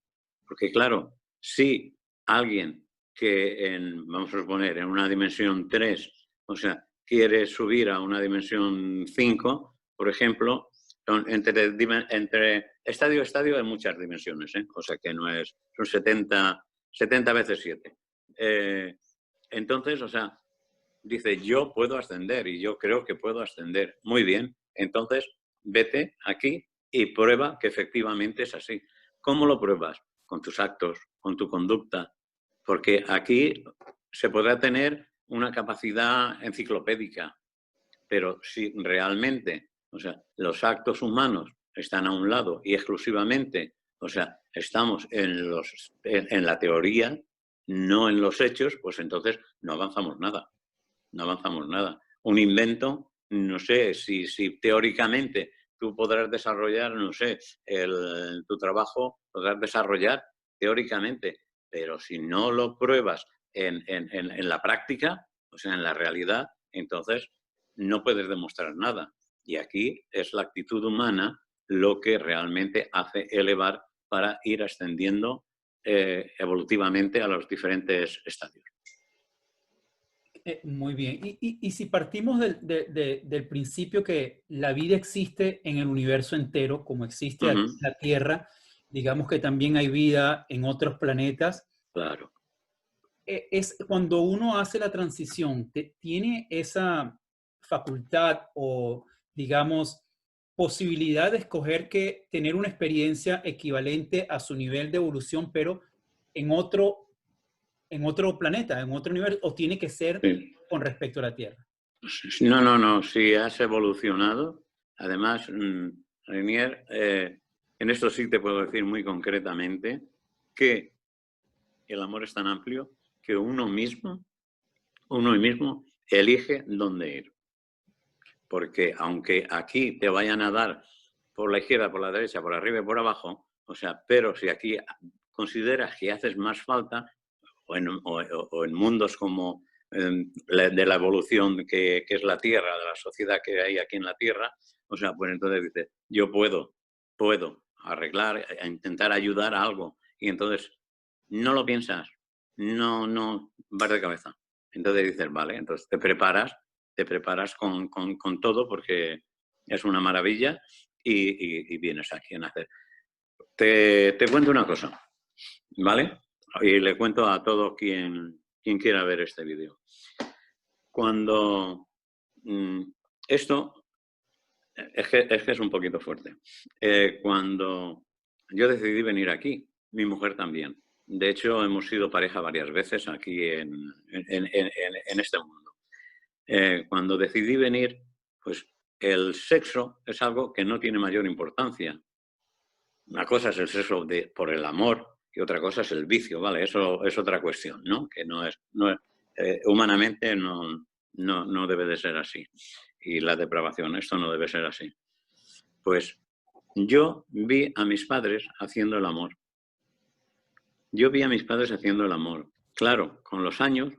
Porque claro, si alguien que vamos a suponer, en una dimensión 3, o sea, quiere subir a una dimensión 5, por ejemplo, entre estadio y estadio hay muchas dimensiones, ¿eh? O sea que no es, son 70 veces 7. Entonces, o sea, dice, yo puedo ascender y yo creo que puedo ascender. Muy bien. entonces vete aquí y prueba que efectivamente es así. ¿Cómo lo pruebas? Con tus actos, con tu conducta, porque aquí se podrá tener una capacidad enciclopédica, pero si realmente, o sea, los actos humanos están a un lado y exclusivamente, o sea, estamos en la teoría, no en los hechos, pues entonces no avanzamos nada. No avanzamos nada. Un invento, no sé, si teóricamente tú podrás desarrollar, no sé, tu trabajo podrás desarrollar teóricamente, pero si no lo pruebas en la práctica, o sea, en la realidad, entonces no puedes demostrar nada. Y aquí es la actitud humana lo que realmente hace elevar para ir ascendiendo evolutivamente a los diferentes estadios. Muy bien. Y si partimos del principio que la vida existe en el universo entero, como existe aquí en la Tierra, digamos que también hay vida en otros planetas. Claro. Es cuando uno hace la transición, tiene esa facultad o, digamos, posibilidad de escoger que tener una experiencia equivalente a su nivel de evolución, pero en otro planeta, en otro universo, o tiene que ser con respecto a la Tierra. No, si has evolucionado. Además, Rainier, en esto sí te puedo decir muy concretamente que el amor es tan amplio que uno mismo elige dónde ir. Porque aunque aquí te vayan a dar por la izquierda, por la derecha, por arriba y por abajo, o sea, pero si aquí consideras que haces más falta, o en mundos como de la evolución que es la Tierra, de la sociedad que hay aquí en la Tierra, o sea, pues entonces dices, yo puedo arreglar, intentar ayudar a algo. Y entonces no lo piensas, no vas de cabeza. Entonces dices, vale, entonces te preparas con todo porque es una maravilla y vienes aquí a hacer. Te cuento una cosa, ¿vale? Y le cuento a todo quien quiera ver este vídeo. Cuando esto es que es un poquito fuerte. Cuando yo decidí venir aquí, mi mujer también. De hecho, hemos sido pareja varias veces aquí en este mundo. Cuando decidí venir, pues el sexo es algo que no tiene mayor importancia. Una cosa es el sexo por el amor y otra cosa es el vicio, ¿vale? Eso es otra cuestión, ¿no? Que humanamente no debe de ser así. Y la depravación, esto no debe ser así. Pues yo vi a mis padres haciendo el amor. Claro, con los años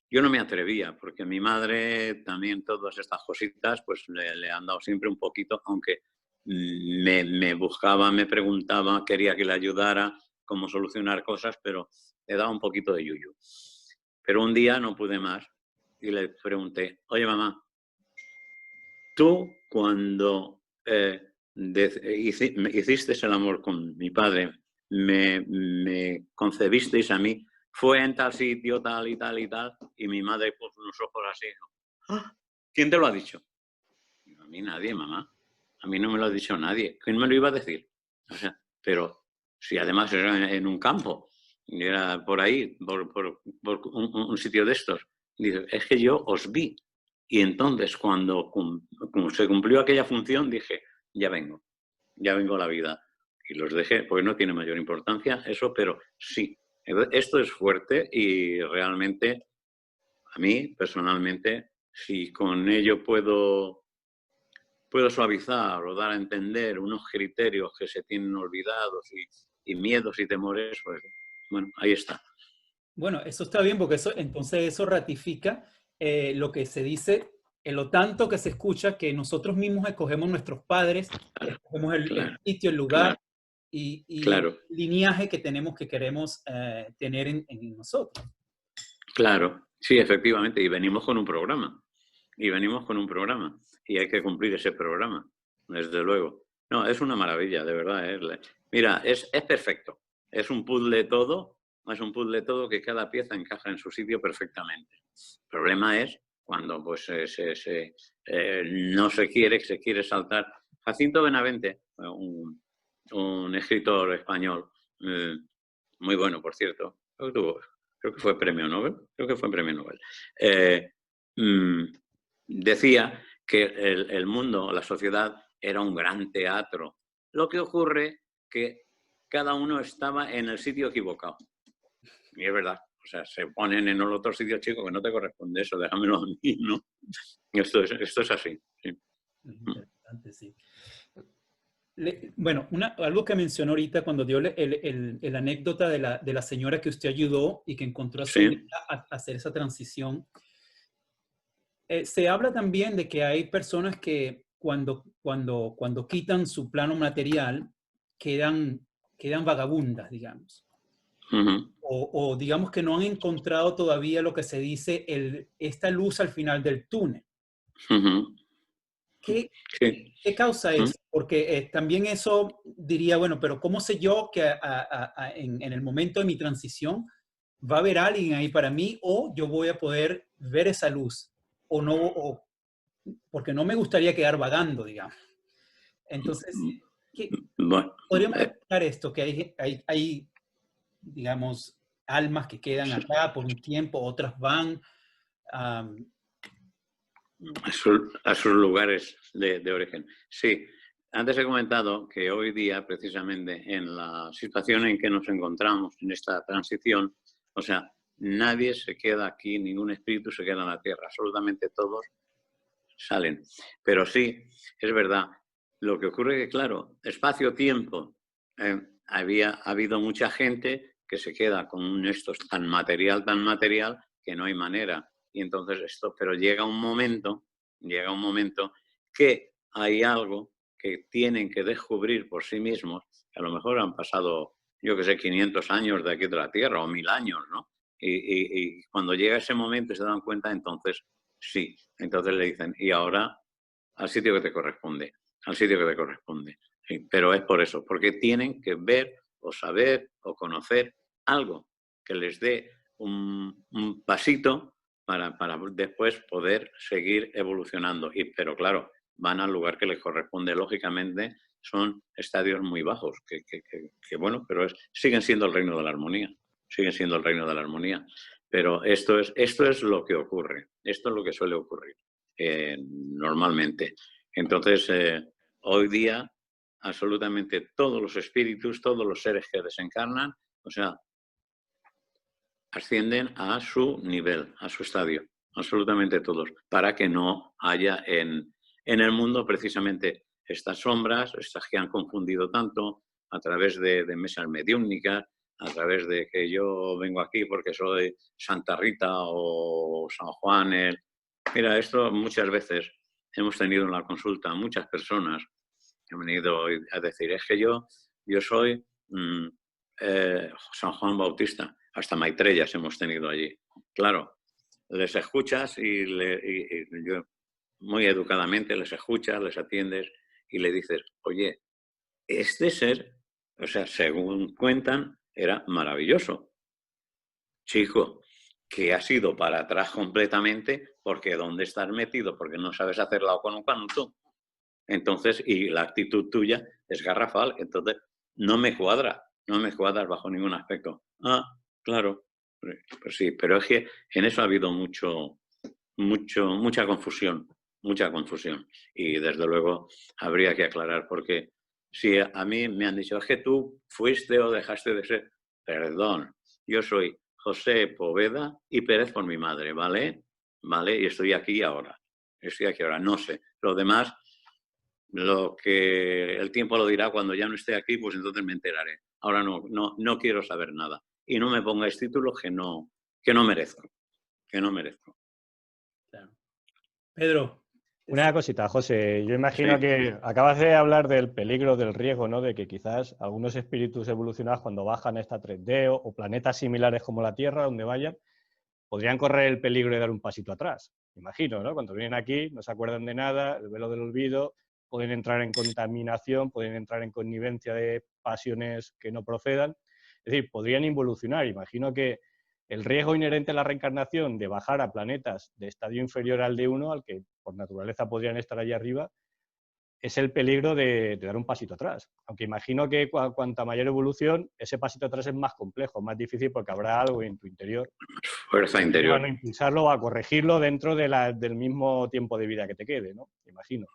yo no me atrevía, porque a mi madre también todas estas cositas pues le han dado siempre un poquito, aunque me buscaba, me preguntaba, quería que le ayudara cómo solucionar cosas, pero le daba un poquito de yuyu. Pero un día no pude más y le pregunté, oye mamá, tú cuando hiciste el amor con mi padre, me concebisteis a mí, fue en tal sitio, tal y tal y tal, y mi madre puso unos ojos así. ¿Ah? ¿Quién te lo ha dicho? A mí nadie, mamá. A mí no me lo ha dicho nadie. ¿Quién me lo iba a decir? O sea, pero si además era en un campo, y era por ahí, por un sitio de estos. Dice, es que yo os vi. Y entonces, cuando se cumplió aquella función, dije, ya vengo a la vida. Y los dejé, porque no tiene mayor importancia eso, pero sí. Esto es fuerte y realmente, a mí, personalmente, si con ello puedo suavizar o dar a entender unos criterios que se tienen olvidados y miedos y temores, pues bueno, ahí está. Bueno, eso está bien porque entonces eso ratifica lo que se dice, lo tanto que se escucha que nosotros mismos escogemos nuestros padres, escogemos el sitio, el lugar y el lineaje que queremos tener en nosotros. Claro, sí, efectivamente, y venimos con un programa. Y hay que cumplir ese programa, desde luego. No, es una maravilla, de verdad. Mira, es perfecto. Es un puzzle todo que cada pieza encaja en su sitio perfectamente. El problema es cuando pues no se quiere saltar. Jacinto Benavente, un escritor español, muy bueno, por cierto, creo que fue premio Nobel, decía que el mundo, la sociedad, era un gran teatro. Lo que ocurre que cada uno estaba en el sitio equivocado. Y es verdad, o sea, se ponen en el otro sitio, chico, que no te corresponde eso, déjamelo a mí, ¿no? Esto es así. Sí. Interesante, sí. Bueno, algo que mencionó ahorita cuando dio el anécdota de la señora que usted ayudó y que encontró a su hija a hacer esa transición. Se habla también de que hay personas que cuando quitan su plano material quedan vagabundas, digamos. O digamos que no han encontrado todavía lo que se dice esta luz al final del túnel. ¿Qué causa eso? Porque también eso diría, bueno, pero ¿cómo sé yo que en el momento de mi transición va a haber alguien ahí para mí o yo voy a poder ver esa luz? O no, porque no me gustaría quedar vagando, digamos. Entonces, Bueno, podríamos explicar esto, que hay, digamos, almas que quedan acá por un tiempo, otras van a sus lugares de origen. Sí, antes he comentado que hoy día, precisamente, en la situación en que nos encontramos, en esta transición, o sea, nadie se queda aquí, ningún espíritu se queda en la Tierra, absolutamente todos salen. Pero sí, es verdad, lo que ocurre es que, claro, espacio-tiempo, ha habido mucha gente que se queda con esto tan material, que no hay manera. Y entonces pero llega un momento que hay algo que tienen que descubrir por sí mismos, que a lo mejor han pasado, yo que sé, 500 años de aquí de la Tierra o 1000 años, ¿no? Y cuando llega ese momento y se dan cuenta, entonces sí, entonces le dicen, y ahora al sitio que te corresponde, Sí, pero es por eso, porque tienen que ver o saber o conocer algo que les dé un pasito para después poder seguir evolucionando. Pero claro, van al lugar que les corresponde. Lógicamente son estadios muy bajos, que bueno, pero siguen siendo el reino de la armonía. Pero esto es lo que ocurre, esto es lo que suele ocurrir normalmente. Entonces, hoy día, absolutamente todos los espíritus, todos los seres que desencarnan, o sea, ascienden a su nivel, a su estadio, absolutamente todos, para que no haya en el mundo precisamente estas sombras, estas que han confundido tanto a través de mesas mediúmnicas, a través de que yo vengo aquí porque soy Santa Rita o San Juan. Mira, esto muchas veces hemos tenido en la consulta muchas personas que han venido a decir, es que yo soy San Juan Bautista. Hasta Maitreyas hemos tenido allí. Claro, les escuchas y yo muy educadamente les escuchas, les atiendes y le dices, oye, este ser, o sea, según cuentan, era maravilloso. Chico, que has ido para atrás completamente porque ¿dónde estás metido? Porque no sabes hacerla con un canuto. Entonces, y la actitud tuya es garrafal. Entonces, no me cuadras bajo ningún aspecto. Ah, claro, pues sí, pero es que en eso ha habido mucha confusión. Y desde luego habría que aclarar, porque si a mí me han dicho, es que tú fuiste o dejaste de ser, perdón, yo soy José Poveda y Pérez por mi madre, ¿vale? Y estoy aquí ahora, no sé. Lo demás, lo que el tiempo lo dirá cuando ya no esté aquí, pues entonces me enteraré. Ahora no quiero saber nada. Y no me pongáis títulos que no merezco. Claro. Pedro. Una cosita, José. Yo imagino que acabas de hablar del peligro, del riesgo, ¿no? De que quizás algunos espíritus evolucionados cuando bajan a esta 3D o planetas similares como la Tierra, donde vayan, podrían correr el peligro de dar un pasito atrás. Imagino, ¿no? Cuando vienen aquí no se acuerdan de nada, el velo del olvido, pueden entrar en contaminación, pueden entrar en connivencia de pasiones que no procedan. Es decir, podrían involucionar. Imagino que el riesgo inherente a la reencarnación de bajar a planetas de estadio inferior al de uno, al que por naturaleza podrían estar allá arriba, es el peligro de dar un pasito atrás. Aunque imagino que cuanta mayor evolución, ese pasito atrás es más complejo, más difícil, porque habrá algo en tu interior. Fuerza que interior. van a impulsarlo o a corregirlo dentro del mismo tiempo de vida que te quede, ¿no? Imagino.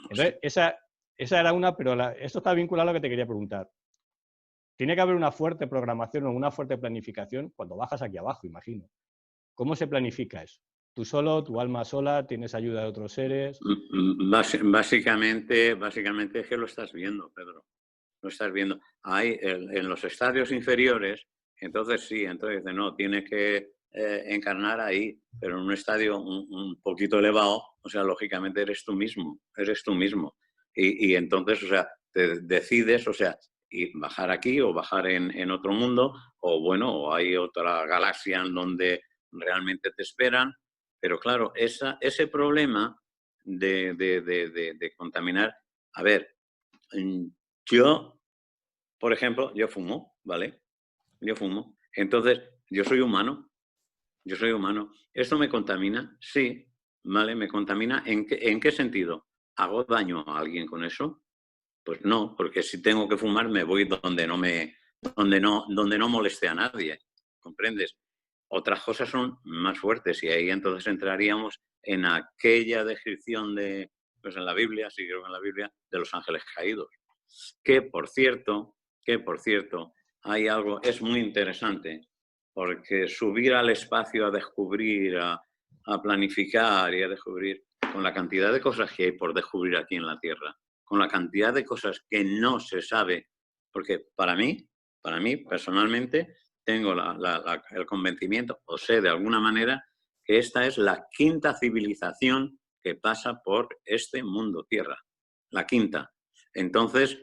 Entonces, esa era una, pero esto está vinculado a lo que te quería preguntar. Tiene que haber una fuerte programación o una fuerte planificación cuando bajas aquí abajo, imagino. ¿Cómo se planifica eso? ¿Tú solo, tu alma sola, tienes ayuda de otros seres? Básicamente es que lo estás viendo, Pedro. Lo estás viendo. Hay en los estadios inferiores, entonces sí, entonces no, tienes que encarnar ahí, pero en un estadio un poquito elevado, o sea, lógicamente eres tú mismo. Y entonces, o sea, te decides, o sea, y bajar aquí o bajar en otro mundo, o bueno, o hay otra galaxia en donde realmente te esperan, pero claro, ese problema de contaminar, a ver, yo, por ejemplo, yo fumo, ¿vale? Yo fumo. Entonces, yo soy humano. ¿Esto me contamina? Sí, ¿vale? ¿Me contamina? ¿En qué sentido? ¿Hago daño a alguien con eso? Pues no, porque si tengo que fumar me voy donde no moleste a nadie, ¿comprendes? Otras cosas son más fuertes y ahí entonces entraríamos en aquella descripción pues en la Biblia, sí creo que en la Biblia, de los ángeles caídos. Que por cierto, hay algo, es muy interesante, porque subir al espacio a descubrir, a planificar y a descubrir, con la cantidad de cosas que hay por descubrir aquí en la Tierra, con la cantidad de cosas que no se sabe, porque para mí personalmente, tengo el convencimiento, o sé de alguna manera, que esta es la quinta civilización que pasa por este mundo Tierra. La quinta. Entonces,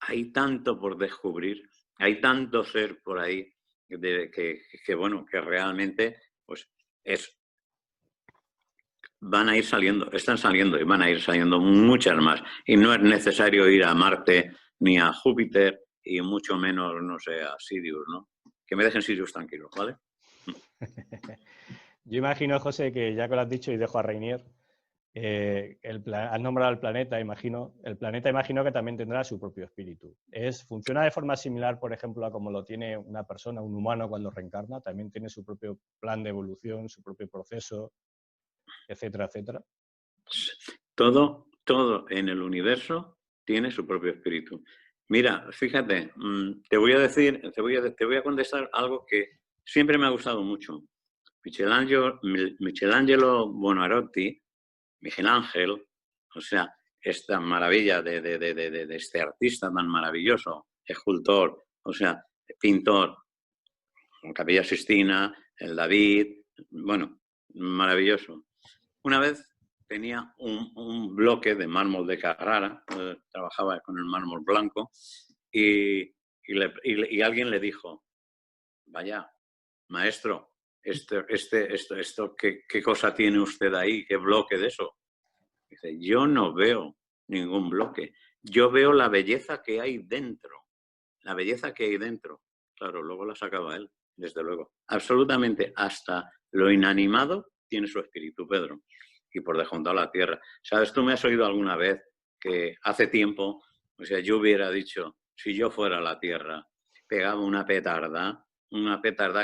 hay tanto por descubrir, hay tanto ser por ahí bueno, que realmente pues van a ir saliendo, están saliendo y van a ir saliendo muchas más. Y no es necesario ir a Marte ni a Júpiter y mucho menos, no sé, a Sirius, ¿no? Que me dejen Sirius tranquilos, ¿vale? Yo imagino, José, que ya que lo has dicho y dejo a Reinier, has nombrado el planeta, imagino. El planeta imagino que también tendrá su propio espíritu. ¿Funciona de forma similar, por ejemplo, a como lo tiene una persona, un humano cuando reencarna? ¿También tiene su propio plan de evolución, su propio proceso, etcétera, etcétera? Todo en el universo tiene su propio espíritu. Mira, fíjate, te voy a contestar algo que siempre me ha gustado mucho. Michelangelo Buonarroti, Miguel Ángel, o sea, esta maravilla de este artista tan maravilloso, escultor, o sea, pintor, con Capilla Sistina, el David, bueno, maravilloso. Una vez tenía un bloque de mármol de Carrara, trabajaba con el mármol blanco, y alguien le dijo, vaya, maestro, esto ¿qué cosa tiene usted ahí? ¿Qué bloque de eso? Dice, yo no veo ningún bloque, yo veo la belleza que hay dentro, la belleza que hay dentro. Claro, luego la sacaba él, desde luego. Absolutamente, hasta lo inanimado tiene su espíritu, Pedro. Y por descontado la tierra. ¿Sabes? Tú me has oído alguna vez que hace tiempo, o sea, yo hubiera dicho, si yo fuera la tierra, pegaba una petarda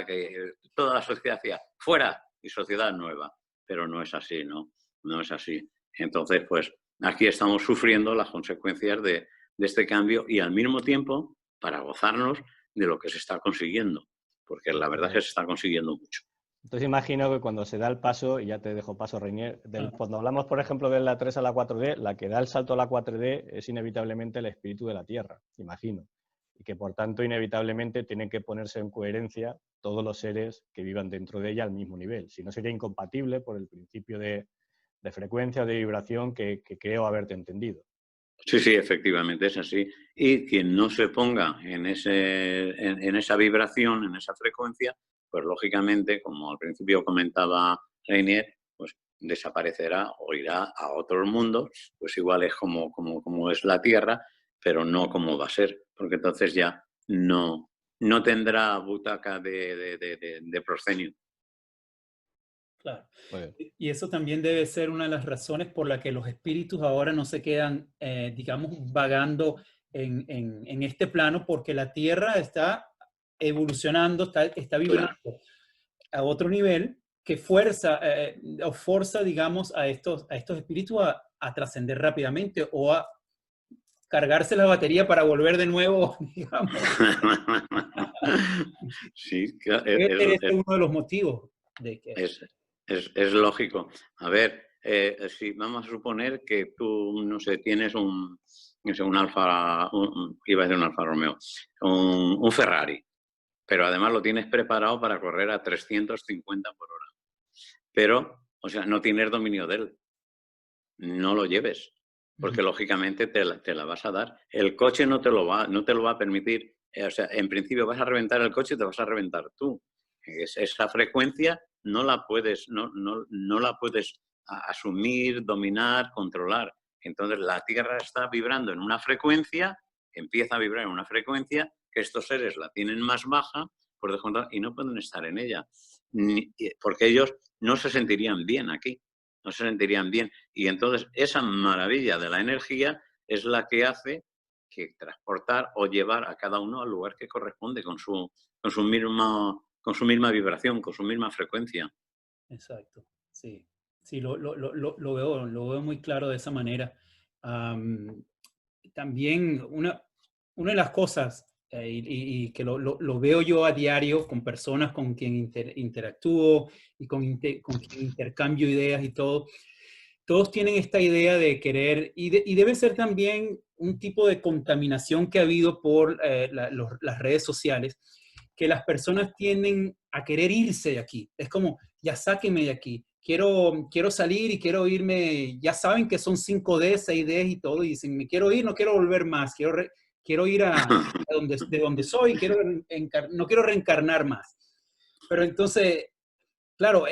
que toda la sociedad hacía, fuera, y sociedad nueva. Pero no es así, ¿no? No es así. Entonces, pues, aquí estamos sufriendo las consecuencias de este cambio y al mismo tiempo para gozarnos de lo que se está consiguiendo, porque la verdad es que se está consiguiendo mucho. Entonces imagino que cuando se da el paso, y ya te dejo paso, Reinier, cuando hablamos, por ejemplo, de la 3 a la 4D, la que da el salto a la 4D es inevitablemente el espíritu de la Tierra, imagino. Y que por tanto, inevitablemente, tienen que ponerse en coherencia todos los seres que vivan dentro de ella al mismo nivel. Si no, sería incompatible por el principio de frecuencia o de vibración que creo haberte entendido. Sí, efectivamente, es así. Y quien no se ponga en esa vibración, en esa frecuencia, pues lógicamente, como al principio comentaba Reinier, pues desaparecerá o irá a otros mundos, pues igual es como es la Tierra, pero no como va a ser, porque entonces ya no no tendrá butaca de proscenio. Claro. Pues, Y eso también debe ser una de las razones por la que los espíritus ahora no se quedan, digamos, vagando en este plano, porque la Tierra está evolucionando, está vibrando Claro. a otro nivel que o forza, digamos, a estos espíritus a trascender rápidamente o a cargarse la batería para volver de nuevo, digamos. Sí, Debe ser este uno de los motivos de que... es lógico. A ver, si vamos a suponer que tú, no sé, tienes no sé, un Alfa, iba a decir un Alfa Romeo, un Ferrari, pero además lo tienes preparado para correr a 350 por hora. Pero, o sea, no tienes dominio de él. No lo lleves, porque lógicamente te la vas a dar. El coche no te lo va a permitir. O sea, en principio vas a reventar el coche y te vas a reventar tú. Esa frecuencia no la puedes asumir, dominar, controlar. Entonces la Tierra está vibrando en una frecuencia, empieza a vibrar en una frecuencia que estos seres la tienen más baja por descontado y no pueden estar en ella, porque ellos no se sentirían bien aquí, no se sentirían bien. Y entonces esa maravilla de la energía es la que hace que transportar o llevar a cada uno al lugar que corresponde con su misma vibración, con su misma frecuencia. Exacto, sí. Sí, lo veo muy claro de esa manera. También una de las cosas, y que lo veo yo a diario con personas con quien interactúo y con quien intercambio ideas y todo, todos tienen esta idea de querer, y debe ser también un tipo de contaminación que ha habido por las redes sociales, que las personas tienden a querer irse de aquí. Es como, ya sáquenme de aquí. Quiero salir y quiero irme. Ya saben que son 5D, 6D y todo, y dicen, me quiero ir, no quiero volver más, quiero ir de donde soy, no quiero reencarnar más. Pero entonces, claro,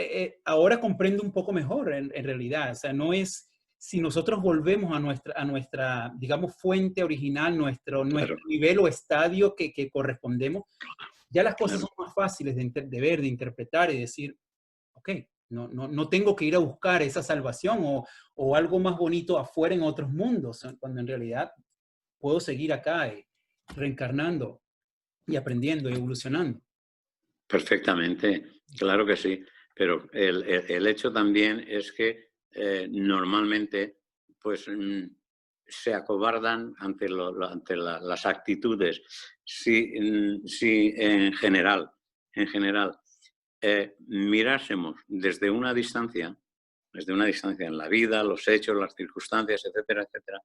ahora comprendo un poco mejor en realidad. O sea, no es si nosotros volvemos a nuestra, digamos, fuente original, nuestro Claro, nivel o estadio que correspondemos, ya las cosas claro. son más fáciles de ver, de interpretar y decir, ok, no tengo que ir a buscar esa salvación o algo más bonito afuera en otros mundos, cuando en realidad puedo seguir acá reencarnando y aprendiendo y evolucionando. Perfectamente, claro que sí. Pero el hecho también es que normalmente pues, se acobardan ante las actitudes. Si en general mirásemos desde una distancia en la vida, los hechos, las circunstancias, etcétera, etcétera,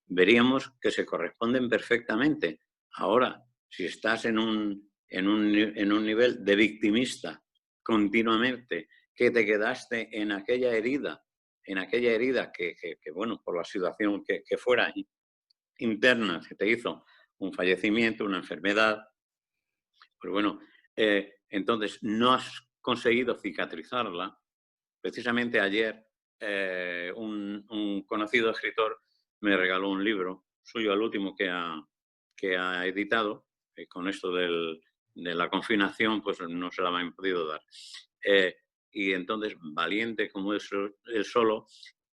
veríamos que se corresponden perfectamente. Ahora, si estás en un nivel de victimista continuamente, que te quedaste en aquella herida que bueno, por la situación que fuera interna, que te hizo un fallecimiento, una enfermedad, pues bueno, entonces no has conseguido cicatrizarla. Precisamente ayer un conocido escritor me regaló un libro suyo, el último que ha editado, con esto de la confinación, pues no se la habían podido dar. Y entonces, valiente como es él solo,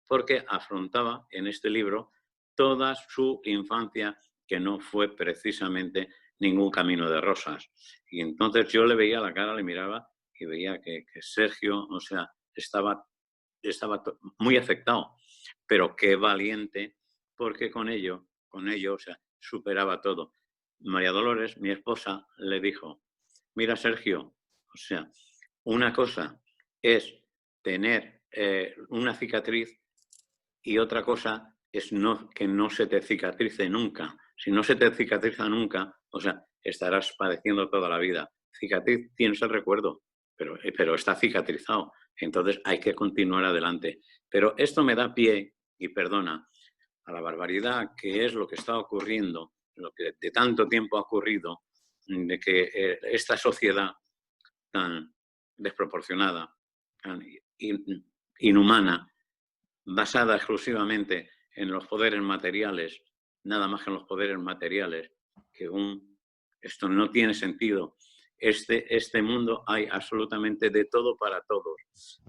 porque afrontaba en este libro toda su infancia, que no fue precisamente ningún camino de rosas. Y entonces yo le veía la cara, le miraba y veía que Sergio, o sea, estaba muy afectado, pero qué valiente, porque con ello, o sea, superaba todo. María Dolores, mi esposa, le dijo, mira, Sergio, o sea, una cosa es tener una cicatriz y otra cosa es que no se te cicatrice nunca. Si no se te cicatriza nunca, o sea, estarás padeciendo toda la vida. Cicatriz tienes el recuerdo, pero está cicatrizado. Entonces hay que continuar adelante. Pero esto me da pie, y perdona, a la barbaridad que es lo que está ocurriendo, lo que de tanto tiempo ha ocurrido, de que esta sociedad tan desproporcionada, tan inhumana, basada exclusivamente en los poderes materiales, nada más que en los poderes materiales, que un esto no tiene sentido. Este mundo hay absolutamente de todo para todos.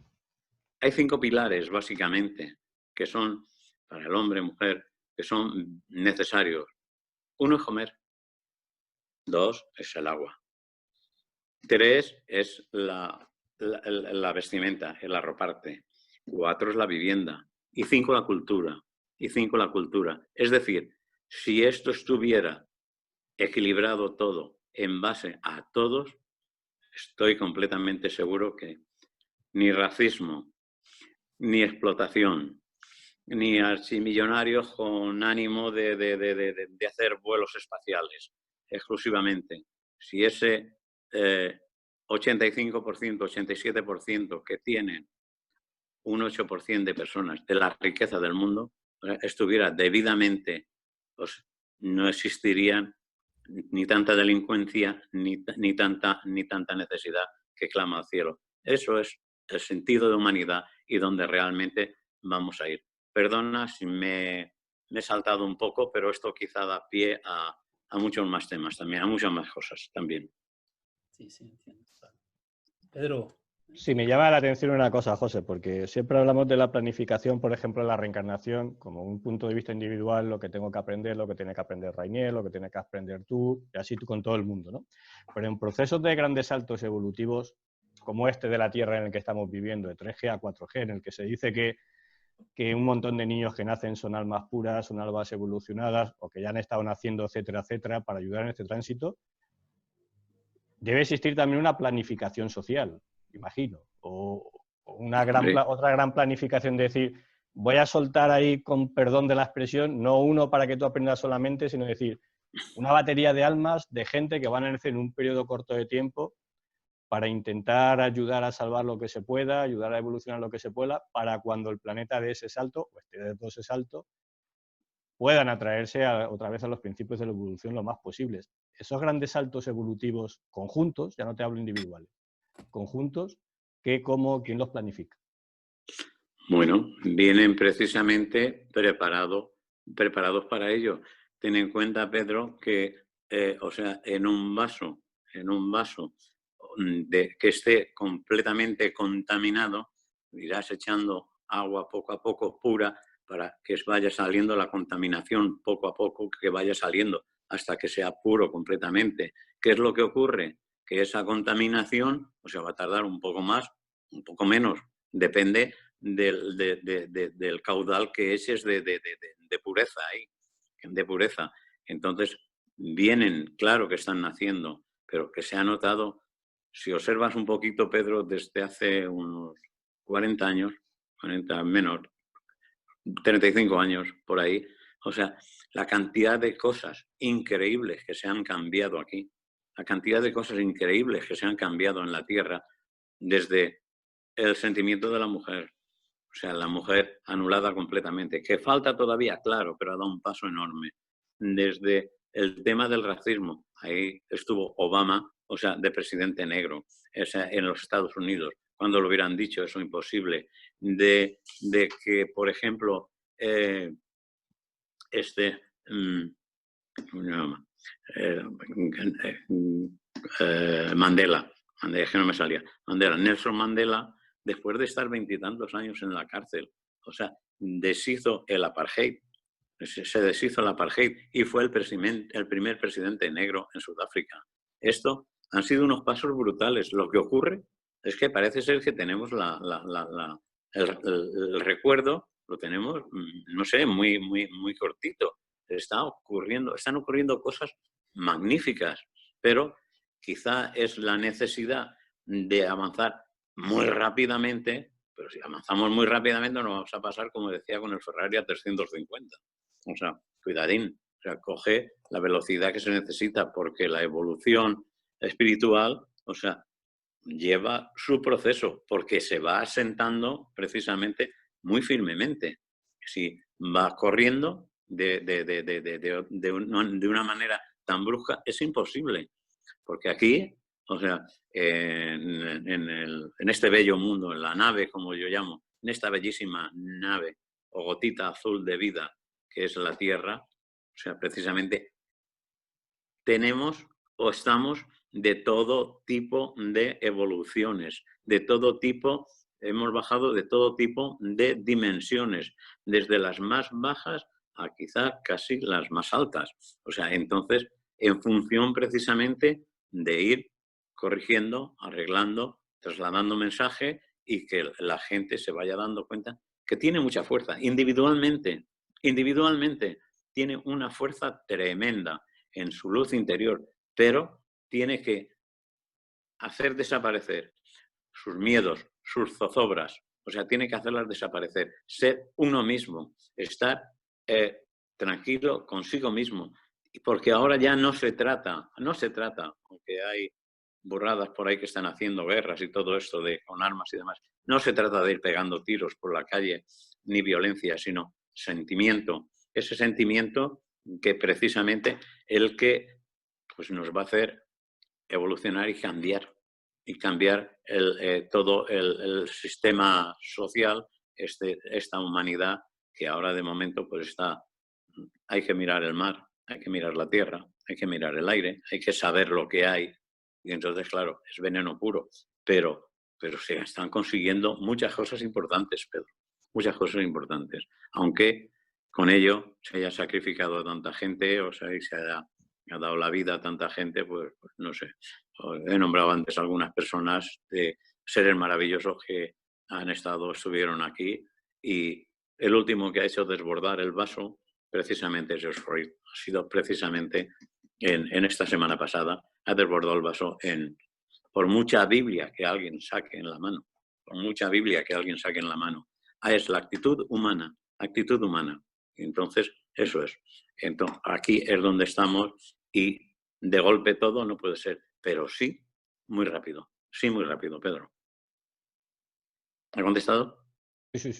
Hay 5 pilares, básicamente, que son, para el hombre, mujer, que son necesarios. 1 es comer. 2 es el agua. 3 es la vestimenta, el arroparte. 4 es la vivienda. Y 5 la cultura. Y 5 la cultura. Es decir, si esto estuviera equilibrado todo en base a todos, estoy completamente seguro que ni racismo, ni explotación, ni archimillonarios con ánimo de hacer vuelos espaciales exclusivamente. Si ese 85%, 87% que tienen un 8% de personas de la riqueza del mundo estuviera debidamente, pues no existirían ni tanta delincuencia ni tanta necesidad que clama al cielo. Eso es el sentido de humanidad y donde realmente vamos a ir. Perdona si me he saltado un poco, pero esto quizá da pie a muchos más temas también, a muchas más cosas también. Sí, entiendo. Pedro. Sí, me llama la atención una cosa, José, porque siempre hablamos de la planificación, por ejemplo, la reencarnación, como un punto de vista individual, lo que tengo que aprender, lo que tiene que aprender Rainier, lo que tiene que aprender tú, y así tú con todo el mundo, ¿no? Pero en procesos de grandes saltos evolutivos, como este de la Tierra en el que estamos viviendo, de 3G a 4G, en el que se dice que un montón de niños que nacen son almas puras, son almas evolucionadas, o que ya han estado naciendo, etcétera, etcétera, para ayudar en este tránsito, debe existir también una planificación social, imagino, o otra gran planificación de decir, voy a soltar ahí, con perdón de la expresión, no uno para que tú aprendas solamente, sino decir, una batería de almas, de gente que van a nacer en un periodo corto de tiempo para intentar ayudar a salvar lo que se pueda, ayudar a evolucionar lo que se pueda, para cuando el planeta dé ese salto, o esté de todo ese salto, puedan atraerse otra vez a los principios de la evolución lo más posibles. Esos grandes saltos evolutivos conjuntos, ya no te hablo individuales, conjuntos, ¿quién los planifica? Bueno, vienen precisamente preparados para ello. Ten en cuenta, Pedro, que en un vaso que esté completamente contaminado, irás echando agua poco a poco pura para que vaya saliendo la contaminación poco a poco, que vaya saliendo hasta que sea puro completamente. ¿Qué es lo que ocurre? Que esa contaminación, va a tardar un poco más, un poco menos, depende del caudal que eches de pureza ahí, de pureza. Entonces, vienen, claro que están naciendo, pero que se ha notado, si observas un poquito, Pedro, desde hace unos 40 años, 40 menos, 35 años por ahí, la cantidad de cosas increíbles que se han cambiado aquí, la cantidad de cosas increíbles que se han cambiado en la Tierra, desde el sentimiento de la mujer, la mujer anulada completamente, que falta todavía, claro, pero ha dado un paso enorme. Desde el tema del racismo, ahí estuvo Obama, de presidente negro, en los Estados Unidos, cuando lo hubieran dicho, eso imposible, de que, por ejemplo, Mandela, que no me salía, Nelson Mandela, después de estar 20 y tantos años en la cárcel, deshizo el apartheid, se deshizo el apartheid y fue el primer presidente negro en Sudáfrica. Esto han sido unos pasos brutales. Lo que ocurre es que parece ser que tenemos el recuerdo, lo tenemos, no sé, muy cortito. Están ocurriendo cosas magníficas, pero quizá es la necesidad de avanzar muy rápidamente, pero si avanzamos muy rápidamente nos vamos a pasar, como decía, con el Ferrari a 350. Cuidadín, coge la velocidad que se necesita, porque la evolución espiritual, lleva su proceso, porque se va asentando precisamente muy firmemente. Si va corriendo de una manera tan brusca, es imposible, porque aquí, en este bello mundo, en la nave, como yo llamo, en esta bellísima nave o gotita azul de vida que es la Tierra, precisamente tenemos o estamos de todo tipo de evoluciones, de todo tipo, hemos bajado de todo tipo de dimensiones, desde las más bajas a quizá casi las más altas. O sea, entonces, en función precisamente de ir corrigiendo, arreglando, trasladando mensaje y que la gente se vaya dando cuenta que tiene mucha fuerza. Individualmente tiene una fuerza tremenda en su luz interior, pero tiene que hacer desaparecer sus miedos, sus zozobras, o sea, tiene que hacerlas desaparecer, ser uno mismo, estar tranquilo consigo mismo, porque ahora ya no se trata, aunque hay burradas por ahí que están haciendo guerras y todo esto con armas y demás, no se trata de ir pegando tiros por la calle ni violencia, sino sentimiento, ese sentimiento que precisamente el que pues, nos va a hacer evolucionar y cambiar todo el sistema social, esta humanidad que ahora de momento pues está, hay que mirar el mar, hay que mirar la tierra, hay que mirar el aire, hay que saber lo que hay y entonces claro, es veneno puro, pero se están consiguiendo muchas cosas importantes, Pedro, muchas cosas importantes, aunque con ello se haya sacrificado a tanta gente, o sea, y se haya dado la vida a tanta gente, pues no sé. He nombrado antes algunas personas de seres maravillosos que estuvieron aquí y el último que ha hecho desbordar el vaso precisamente es George Floyd. Ha sido precisamente en esta semana pasada, ha desbordado el vaso por mucha Biblia que alguien saque en la mano, es la actitud humana. Entonces, eso es. Entonces, aquí es donde estamos y de golpe todo no puede ser, pero sí, muy rápido, Pedro. ¿Ha contestado? Sí.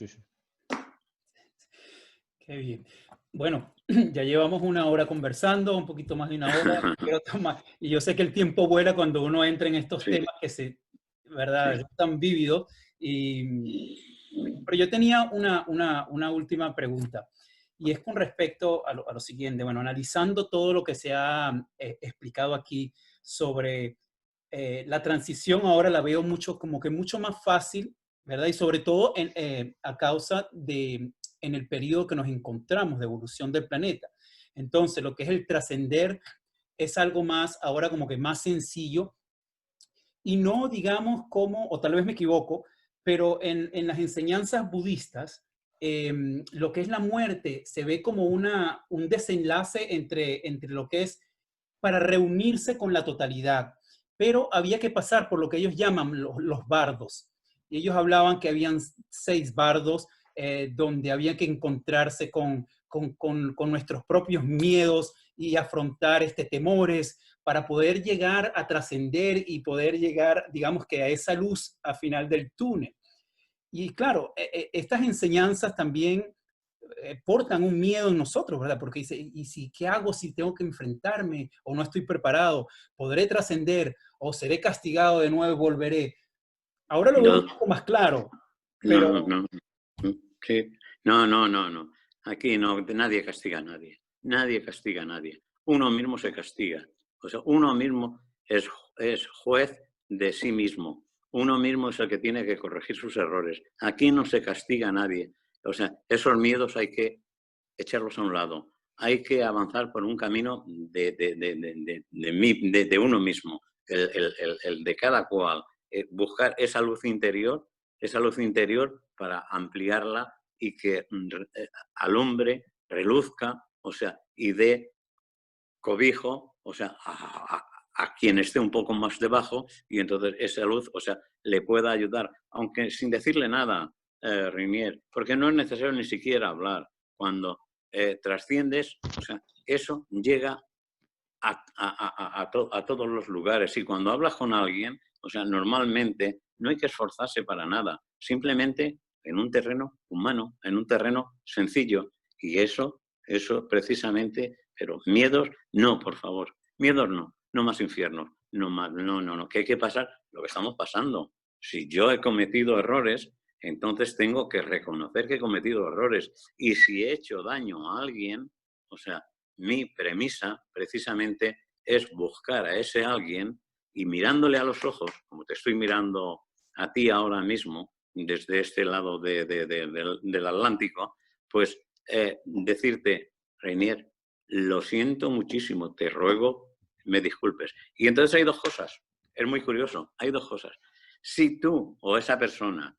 Qué bien. Bueno, ya llevamos una hora conversando, un poquito más de una hora. Quiero tomar, y yo sé que el tiempo vuela cuando uno entra en estos temas que ¿verdad? Sí. Tan vívidos. Pero yo tenía una última pregunta. Y es con respecto a lo siguiente. Bueno, analizando todo lo que se ha explicado aquí sobre la transición, ahora la veo como que mucho más fácil, ¿verdad? Y sobre todo a causa en el periodo que nos encontramos de evolución del planeta. Entonces, lo que es el trascender es algo más, ahora como que más sencillo y no digamos como, o tal vez me equivoco, pero en las enseñanzas budistas, lo que es la muerte se ve como un desenlace entre lo que es para reunirse con la totalidad. Pero había que pasar por lo que ellos llaman los bardos. Y ellos hablaban que habían 6 bardos donde había que encontrarse con nuestros propios miedos y afrontar temores para poder llegar a trascender y poder llegar, digamos que a esa luz al final del túnel. Y claro, estas enseñanzas también portan un miedo en nosotros, ¿verdad? Porque dice, ¿y si qué hago si tengo que enfrentarme o no estoy preparado? ¿Podré trascender o seré castigado de nuevo y volveré? Ahora lo veo un poco más claro. Pero... Sí. No. Aquí nadie castiga a nadie. Nadie castiga a nadie. Uno mismo se castiga. O sea, uno mismo es juez de sí mismo. Uno mismo es el que tiene que corregir sus errores. Aquí no se castiga a nadie. O sea, esos miedos hay que echarlos a un lado. Hay que avanzar por un camino de uno mismo, el de cada cual. Buscar esa luz interior para ampliarla y que alumbre, reluzca, o sea, y dé cobijo, o sea, a quien esté un poco más debajo y entonces esa luz, o sea, le pueda ayudar, aunque sin decirle nada, Rainier, porque no es necesario ni siquiera hablar. Cuando trasciendes, o sea, eso llega a todos los lugares y cuando hablas con alguien, o sea, normalmente no hay que esforzarse para nada, simplemente en un terreno humano, en un terreno sencillo y eso precisamente, pero miedos no, por favor, miedos no más infiernos, no, que hay que pasar lo que estamos pasando. Si yo he cometido errores, entonces tengo que reconocer que he cometido errores y si he hecho daño a alguien, o sea, mi premisa precisamente es buscar a ese alguien y mirándole a los ojos, como te estoy mirando a ti ahora mismo, desde este lado del Atlántico, pues decirte, Reinier, lo siento muchísimo, te ruego, me disculpes. Y entonces hay dos cosas, es muy curioso, hay dos cosas. Si tú o esa persona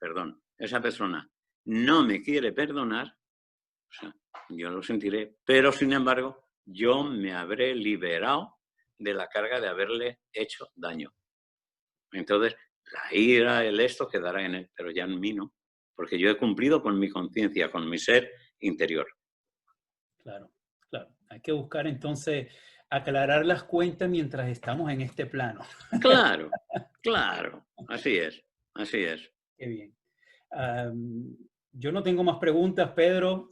no me quiere perdonar, o sea, yo lo sentiré, pero sin embargo, yo me habré liberado de la carga de haberle hecho daño. Entonces, la ira, el esto quedará en él, pero ya en mí no, porque yo he cumplido con mi conciencia, con mi ser interior. Claro, claro. Hay que buscar entonces aclarar las cuentas mientras estamos en este plano. Claro, claro, así es, así es. Qué bien. Yo no tengo más preguntas, Pedro.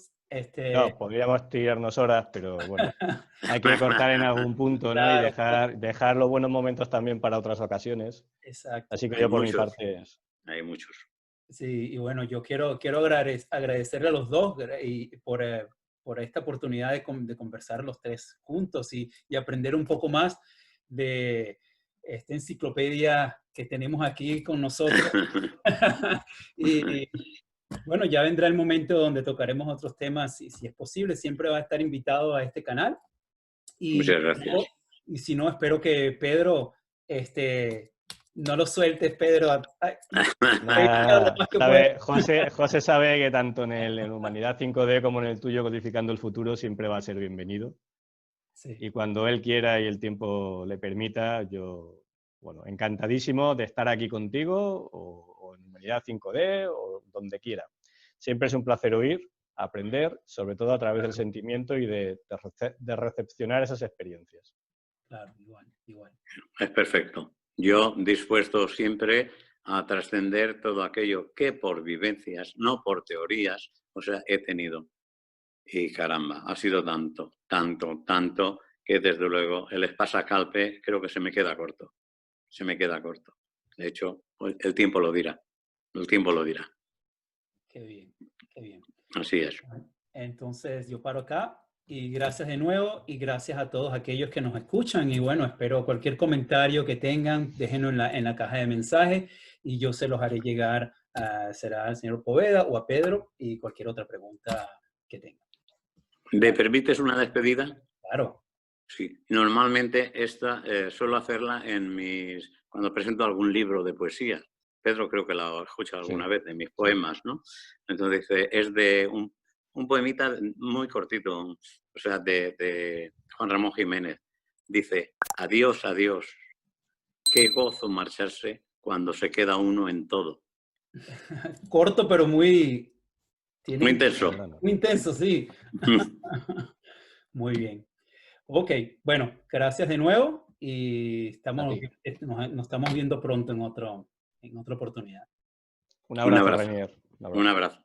No, podríamos tirarnos horas, pero bueno, hay que cortar en algún punto, ¿no? Claro, Y dejar los buenos momentos también para otras ocasiones. exacto. Así que Hay yo por mi muchos, parte... hay muchos. Sí, y bueno, yo quiero agradecerle a los dos y por esta oportunidad de conversar los tres juntos y aprender un poco más de esta enciclopedia que tenemos aquí con nosotros. Y bueno, ya vendrá el momento donde tocaremos otros temas y si es posible, siempre va a estar invitado a este canal. Muchas gracias. Y si no, espero que Pedro, no lo sueltes, Pedro. Nada, José sabe que tanto en Humanidad 5D como en el tuyo, Codificando el Futuro, siempre va a ser bienvenido. Sí. Y cuando él quiera y el tiempo le permita, yo, bueno, encantadísimo de estar aquí contigo o en Humanidad 5D o donde quiera. Siempre es un placer oír, aprender, sobre todo a través del sentimiento y de recepcionar esas experiencias. Claro, igual. Es perfecto. Yo dispuesto siempre a trascender todo aquello que por vivencias, no por teorías, o sea, he tenido. Y caramba, ha sido tanto, que desde luego el espasacalpe creo que se me queda corto. Se me queda corto. De hecho, pues, el tiempo lo dirá. El tiempo lo dirá. Qué bien, qué bien. Así es. Entonces yo paro acá y gracias de nuevo y gracias a todos aquellos que nos escuchan y bueno, espero cualquier comentario que tengan, déjenlo en la caja de mensajes y yo se los haré llegar será al señor Poveda o a Pedro y cualquier otra pregunta que tengan. ¿Me permites una despedida? Claro. Sí. Normalmente esta suelo hacerla cuando presento algún libro de poesía. Pedro creo que la ha escuchado alguna vez, de mis poemas, ¿no? Entonces dice, es de un poemita muy cortito, o sea, de Juan Ramón Jiménez. Dice, adiós, adiós, qué gozo marcharse cuando se queda uno en todo. Corto, pero muy intenso. Muy intenso, sí. Muy bien. Ok, bueno, gracias de nuevo y nos estamos viendo pronto en otra oportunidad. Un abrazo, Reinier. Un abrazo.